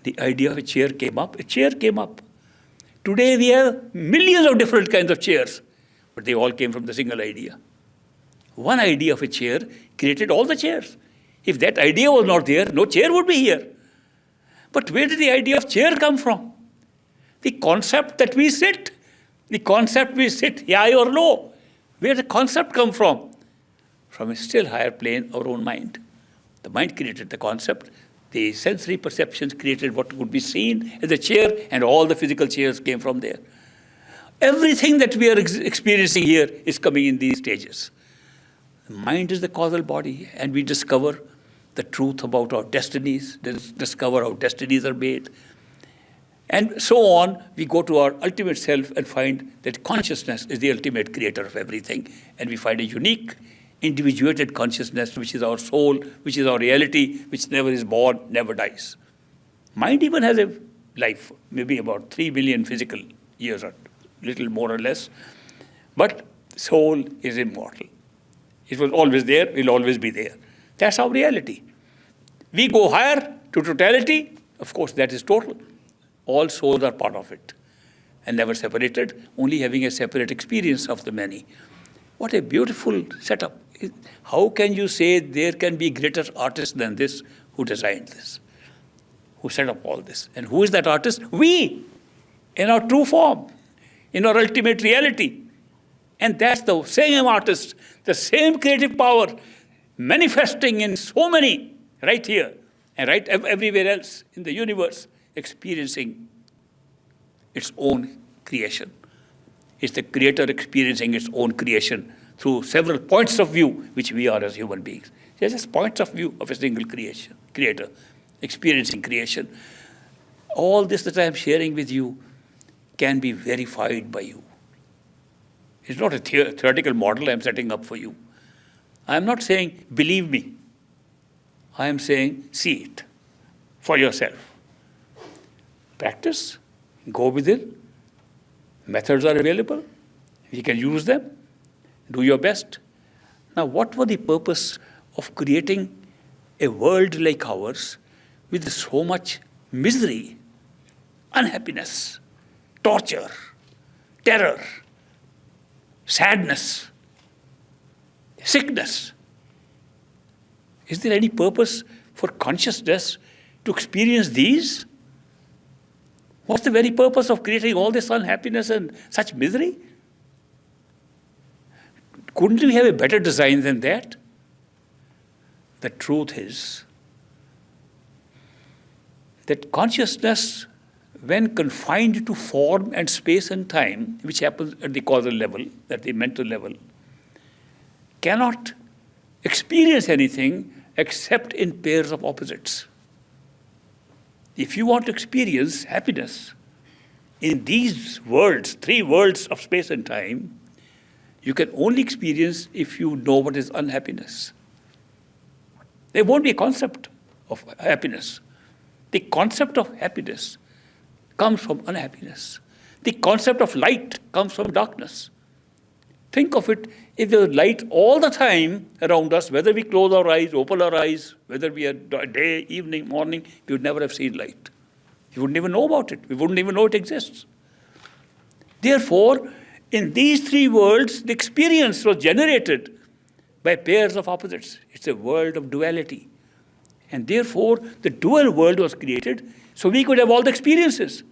the idea of a chair came up. A chair came up. Today we have millions of different kinds of chairs, but they all came from the single idea. One idea of a chair created all the chairs. If that idea was not there, no chair would be here. But where did the idea of chair come from? The concept that we sit. The concept we sit high or low. Where did the concept come from? From a still higher plane, our own mind. The mind created the concept. The sensory perceptions created what could be seen as a chair, and all the physical chairs came from there. Everything that we are experiencing here is coming in these stages. The mind is the causal body, and we discover the truth about our destinies, discover how destinies are made. And so on, we go to our ultimate self and find that consciousness is the ultimate creator of everything. And we find a unique, individuated consciousness, which is our soul, which is our reality, which never is born, never dies. Mind even has a life, maybe about 3 billion physical years, or little more or less. But soul is immortal. It was always there, will always be there. That's our reality. We go higher to totality. Of course, that is total. All souls are part of it and never separated, only having a separate experience of the many. What a beautiful setup. How can you say there can be greater artist than this who designed this, who set up all this? And who is that artist? We, in our true form, in our ultimate reality. And that's the same artist, the same creative power manifesting in so many right here and right everywhere else in the universe, experiencing its own creation. It's the creator experiencing its own creation through several points of view, which we are as human beings. They're just points of view of a single creator, experiencing creation. All this that I am sharing with you can be verified by you. It's not a theoretical model I'm setting up for you. I'm not saying, believe me. I am saying, see it for yourself. Practice, go within. Methods are available. You can use them. Do your best. Now, what was the purpose of creating a world like ours with so much misery, unhappiness, torture, terror, sadness, sickness? Is there any purpose for consciousness to experience these? What's the very purpose of creating all this unhappiness and such misery? Couldn't we have a better design than that? The truth is that consciousness, when confined to form and space and time, which happens at the causal level, at the mental level, cannot experience anything except in pairs of opposites. If you want to experience happiness in these worlds, 3 worlds of space and time, you can only experience if you know what is unhappiness. There won't be a concept of happiness. The concept of happiness comes from unhappiness. The concept of light comes from darkness. Think of it, if there's light all the time around us, whether we close our eyes, open our eyes, whether we are day, evening, morning, we would never have seen light. We wouldn't even know about it. We wouldn't even know it exists. Therefore, in these 3 worlds, the experience was generated by pairs of opposites. It's a world of duality. And therefore, the dual world was created so we could have all the experiences.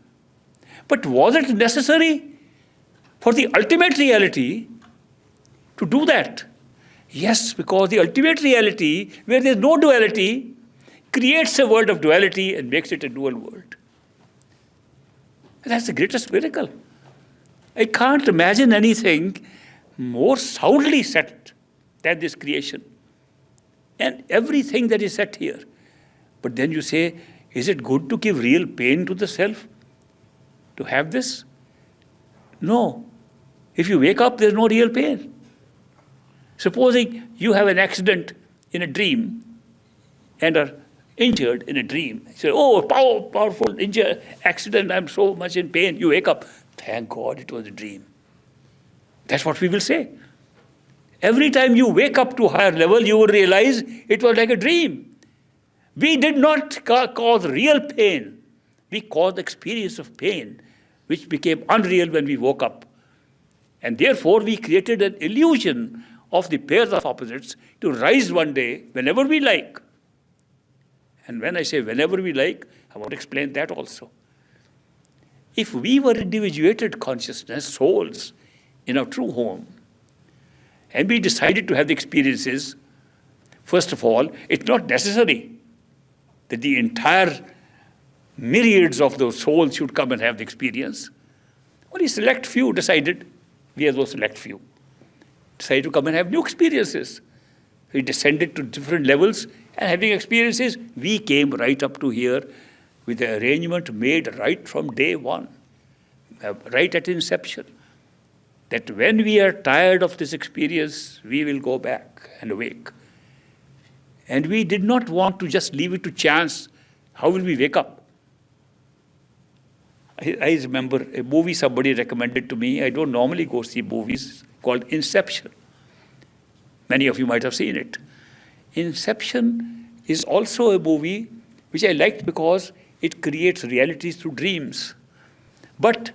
But was it necessary for the ultimate reality to do that? Yes, because the ultimate reality, where there is no duality, creates a world of duality and makes it a dual world. That's the greatest miracle. I can't imagine anything more soundly set than this creation. And everything that is set here. But then you say, is it good to give real pain to the self? To have this? No. If you wake up, there's no real pain. Supposing you have an accident in a dream and are injured in a dream. You say, oh, powerful injury, accident, I'm so much in pain. You wake up, thank God it was a dream. That's what we will say. Every time you wake up to a higher level, you will realize it was like a dream. We did not cause real pain. We caused the experience of pain, which became unreal when we woke up. And therefore, we created an illusion of the pairs of opposites to rise one day whenever we like. And when I say whenever we like, I want to explain that also. If we were individuated consciousness, souls, in our true home, and we decided to have the experiences, first of all, it's not necessary that the entire myriads of those souls should come and have the experience. Only select few decided, we are those select few, decided to come and have new experiences. We descended to different levels, and having experiences, we came right up to here with the arrangement made right from day one, right at inception, that when we are tired of this experience, we will go back and awake. And we did not want to just leave it to chance. How will we wake up? I remember a movie somebody recommended to me. I don't normally go see movies, called Inception. Many of you might have seen it. Inception is also a movie which I liked because it creates realities through dreams. But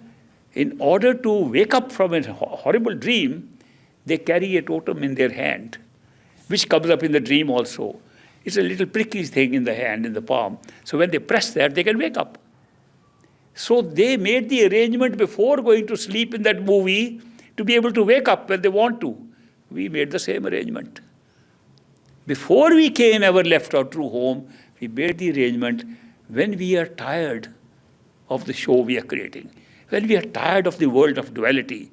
in order to wake up from a horrible dream, they carry a totem in their hand, which comes up in the dream also. It's a little prickly thing in the hand, in the palm. So when they press that, they can wake up. So they made the arrangement before going to sleep in that movie to be able to wake up when they want to. We made the same arrangement. Before we ever left our true home, we made the arrangement when we are tired of the show we are creating, when we are tired of the world of duality,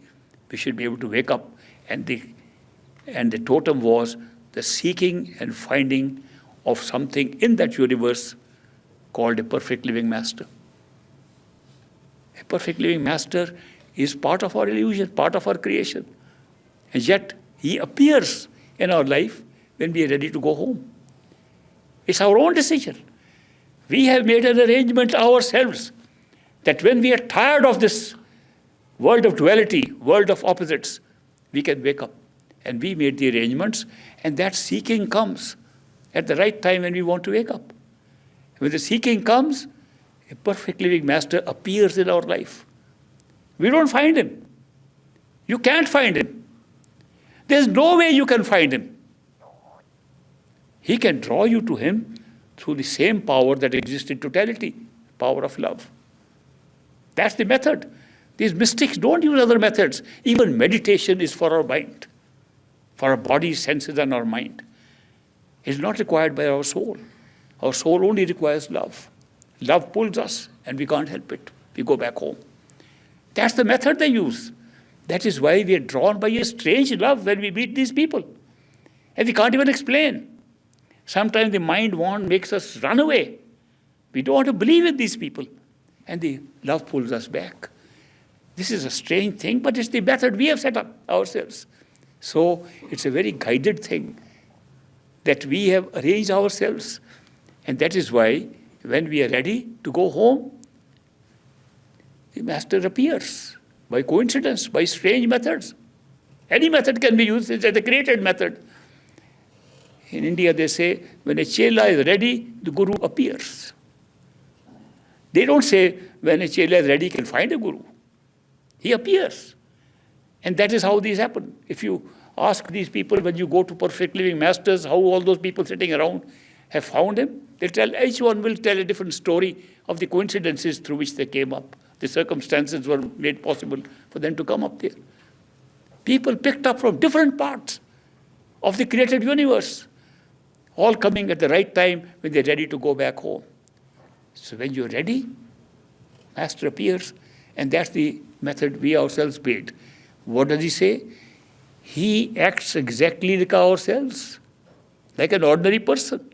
we should be able to wake up. And the totem was the seeking and finding of something in that universe called a perfect living master. A perfect living master is part of our illusion, part of our creation. And yet, he appears in our life when we are ready to go home. It's our own decision. We have made an arrangement ourselves that when we are tired of this world of duality, world of opposites, we can wake up. And we made the arrangements, and that seeking comes at the right time when we want to wake up. When the seeking comes, a perfect living master appears in our life. We don't find him. You can't find him. There's no way you can find him. He can draw you to him through the same power that exists in totality, power of love. That's the method. These mystics don't use other methods. Even meditation is for our mind, for our body, senses, and our mind. It's not required by our soul. Our soul only requires love. Love pulls us, and we can't help it. We go back home. That's the method they use. That is why we are drawn by a strange love when we meet these people. And we can't even explain. Sometimes the mind makes us run away. We don't want to believe in these people. And the love pulls us back. This is a strange thing, but it's the method we have set up ourselves. So it's a very guided thing that we have arranged ourselves. And that is why when we are ready to go home, the master appears by coincidence, by strange methods. Any method can be used. It's a created method. In India, they say, when a chela is ready, the guru appears. They don't say, when a chela is ready, he can find a guru. He appears. And that is how these happen. If you ask these people, when you go to perfect living masters, how all those people sitting around have found him, each one will tell a different story of the coincidences through which they came up. The circumstances were made possible for them to come up there. People picked up from different parts of the created universe, all coming at the right time when they're ready to go back home. So when you're ready, Master appears, and that's the method we ourselves made. What does he say? He acts exactly like ourselves, like an ordinary person.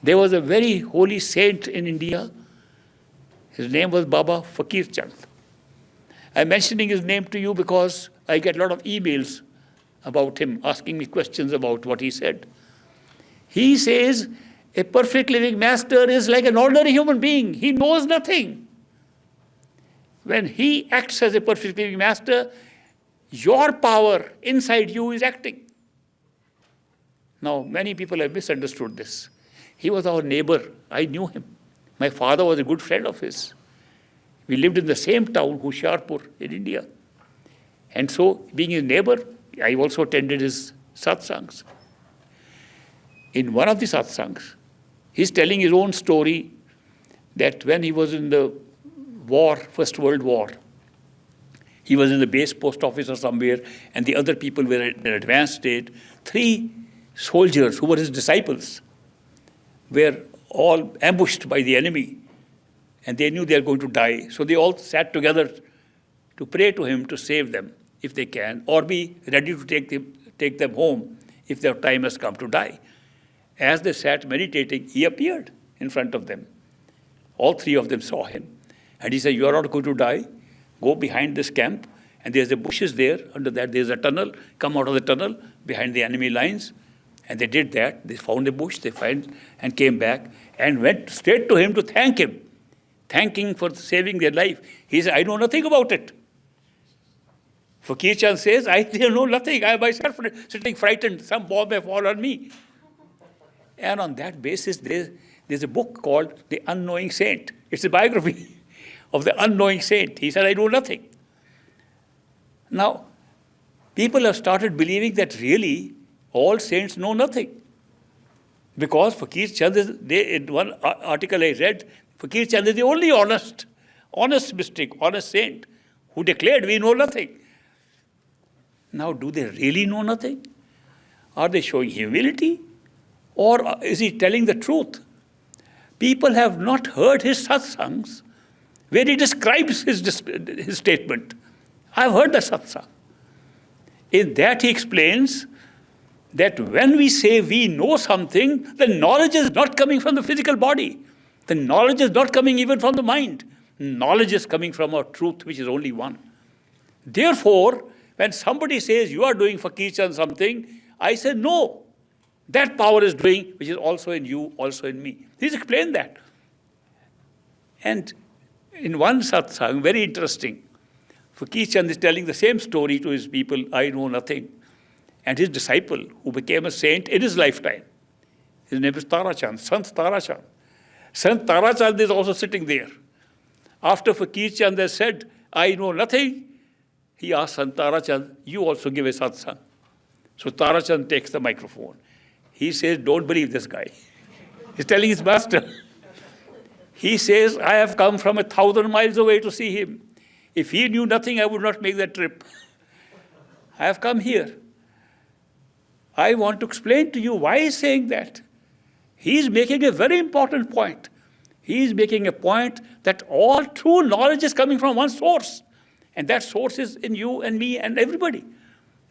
There was a very holy saint in India. His name was Baba Fakir Chand. I'm mentioning his name to you because I get a lot of emails about him, asking me questions about what he said. He says, a perfect living master is like an ordinary human being. He knows nothing. When he acts as a perfect living master, your power inside you is acting. Now, many people have misunderstood this. He was our neighbor. I knew him. My father was a good friend of his. We lived in the same town, Ishwar Puri, in India. And so, being his neighbor, I also attended his satsangs. In one of the satsangs, he's telling his own story that when he was in the war, First World War, he was in the base post office or somewhere, and the other people were in an advanced state. 3 soldiers who were his disciples were all ambushed by the enemy, and they knew they were going to die. So they all sat together to pray to him to save them, if they can, or be ready to take them home if their time has come to die. As they sat meditating, he appeared in front of them. All 3 of them saw him. And he said, you are not going to die. Go behind this camp, and there's the bushes there. Under that, there's a tunnel. Come out of the tunnel behind the enemy lines. And they did that. They found a bush, they found, and came back and went straight to him to thank him, thanking for saving their life. He said, I know nothing about it. Fakir Chand says, I know nothing. I myself sitting frightened. Some bomb may fall on me. And on that basis, there's a book called The Unknowing Saint. It's a biography of the unknowing saint. He said, I know nothing. Now, people have started believing that really all saints know nothing. Because Fakir Chand in one article I read, Fakir Chand is the only honest mystic, honest saint who declared we know nothing. Now, do they really know nothing? Are they showing humility? Or is he telling the truth? People have not heard his satsangs where he describes his statement. I've heard the satsang. In that he explains that when we say we know something, the knowledge is not coming from the physical body. The knowledge is not coming even from the mind. Knowledge is coming from our truth, which is only one. Therefore, when somebody says you are doing Fakir Chand something, I say no. That power is doing, which is also in you, also in me. He's explained that. And in one satsang, very interesting, Fakir Chand is telling the same story to his people, I know nothing. And his disciple, who became a saint in his lifetime, his name is Tara Chand, Sant Tara Chand. Sant Tara Chand is also sitting there. After Fakir Chand has said, I know nothing, he asked Sant Tara Chand, you also give a satsang. So Tara Chand takes the microphone. He says, don't believe this guy. He's telling his master. He says, I have come from 1,000 miles away to see him. If he knew nothing, I would not make that trip. I have come here. I want to explain to you why he's saying that. He's making a very important point. He's making a point that all true knowledge is coming from one source. And that source is in you and me and everybody.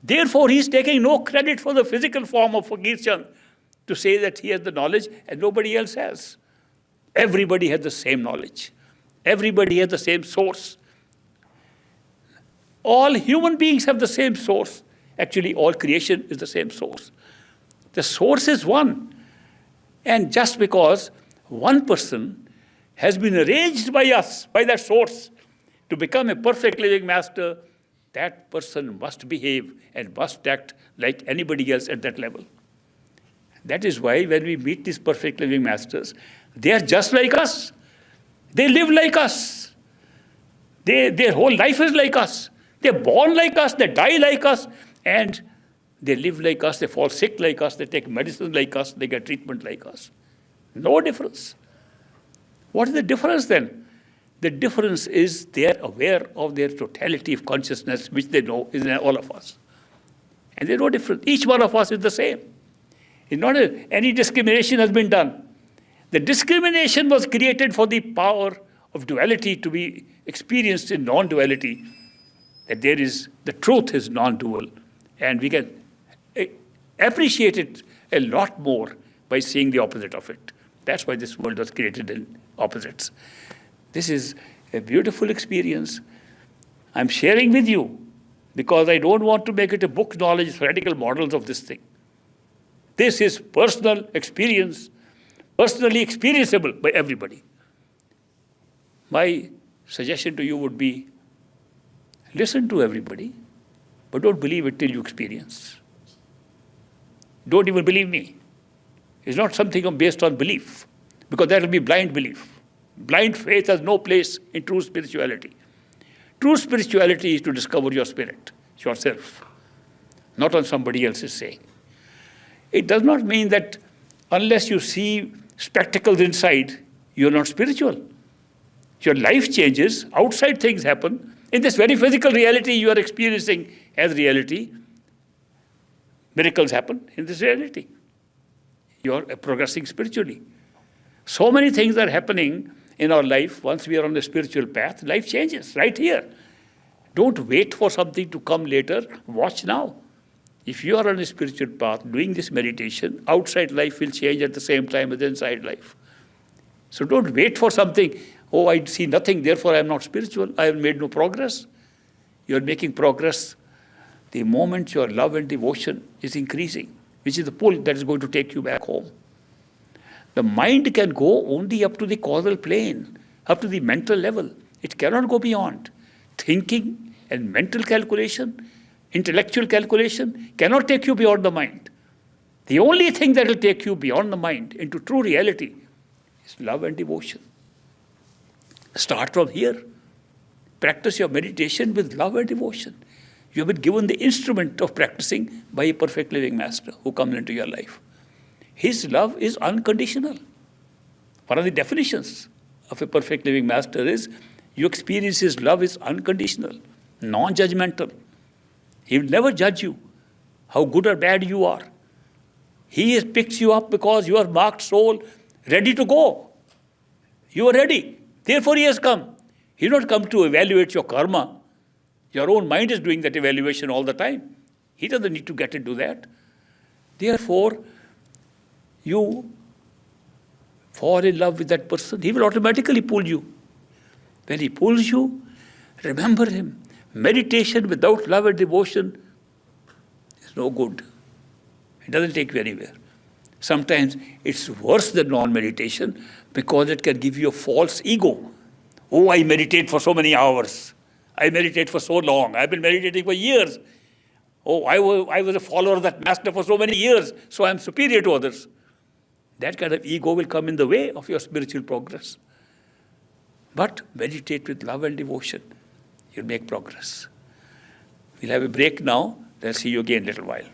Therefore, he's taking no credit for the physical form of Fakir Chand to say that he has the knowledge and nobody else has. Everybody has the same knowledge. Everybody has the same source. All human beings have the same source. Actually, all creation is the same source. The source is one. And just because one person has been arranged by us, by that source, to become a perfect living master, that person must behave and must act like anybody else at that level. That is why when we meet these perfect living masters, they are just like us. They live like us. Their whole life is like us. They're born like us, they die like us, and they live like us, they fall sick like us, they take medicine like us, they get treatment like us. No difference. What is the difference then? The difference is they are aware of their totality of consciousness, which they know is in all of us. And they're no different. Each one of us is the same. It's not any discrimination has been done. The discrimination was created for the power of duality to be experienced in non-duality. That there is, the truth is non-dual. And we can appreciate it a lot more by seeing the opposite of it. That's why this world was created in opposites. This is a beautiful experience. I'm sharing with you because I don't want to make it a book knowledge, theoretical models of this thing. This is personal experience, personally experienceable by everybody. My suggestion to you would be, listen to everybody, but don't believe it till you experience. Don't even believe me. It's not something based on belief, because that will be blind belief. Blind faith has no place in true spirituality. True spirituality is to discover your spirit, yourself, not on somebody else's saying. It does not mean that unless you see spectacles inside, you're not spiritual. Your life changes, outside things happen. In this very physical reality you are experiencing as reality, miracles happen in this reality. You are progressing spiritually. So many things are happening in our life. Once we are on the spiritual path, life changes right here. Don't wait for something to come later. Watch now. If you are on a spiritual path doing this meditation, outside life will change at the same time as inside life. So don't wait for something. Oh, I see nothing, therefore I am not spiritual. I have made no progress. You are making progress the moment your love and devotion is increasing, which is the pull that is going to take you back home. The mind can go only up to the causal plane, up to the mental level. It cannot go beyond. Thinking and mental calculation, intellectual calculation cannot take you beyond the mind. The only thing that will take you beyond the mind into true reality is love and devotion. Start from here. Practice your meditation with love and devotion. You have been given the instrument of practicing by a perfect living master who comes into your life. His love is unconditional. One of the definitions of a perfect living master is you experience his love is unconditional, non-judgmental. He will never judge you, how good or bad you are. He picks you up because you are marked soul, ready to go. You are ready. Therefore he has come. He did not come to evaluate your karma. Your own mind is doing that evaluation all the time. He doesn't need to get into that. Therefore, you fall in love with that person, he will automatically pull you. When he pulls you, remember him. Meditation without love and devotion is no good. It doesn't take you anywhere. Sometimes it's worse than non-meditation because it can give you a false ego. Oh, I meditate for so many hours. I meditate for so long. I've been meditating for years. Oh, I was a follower of that master for so many years, so I'm superior to others. That kind of ego will come in the way of your spiritual progress. But meditate with love and devotion. You'll make progress. We'll have a break now. I'll see you again in a little while.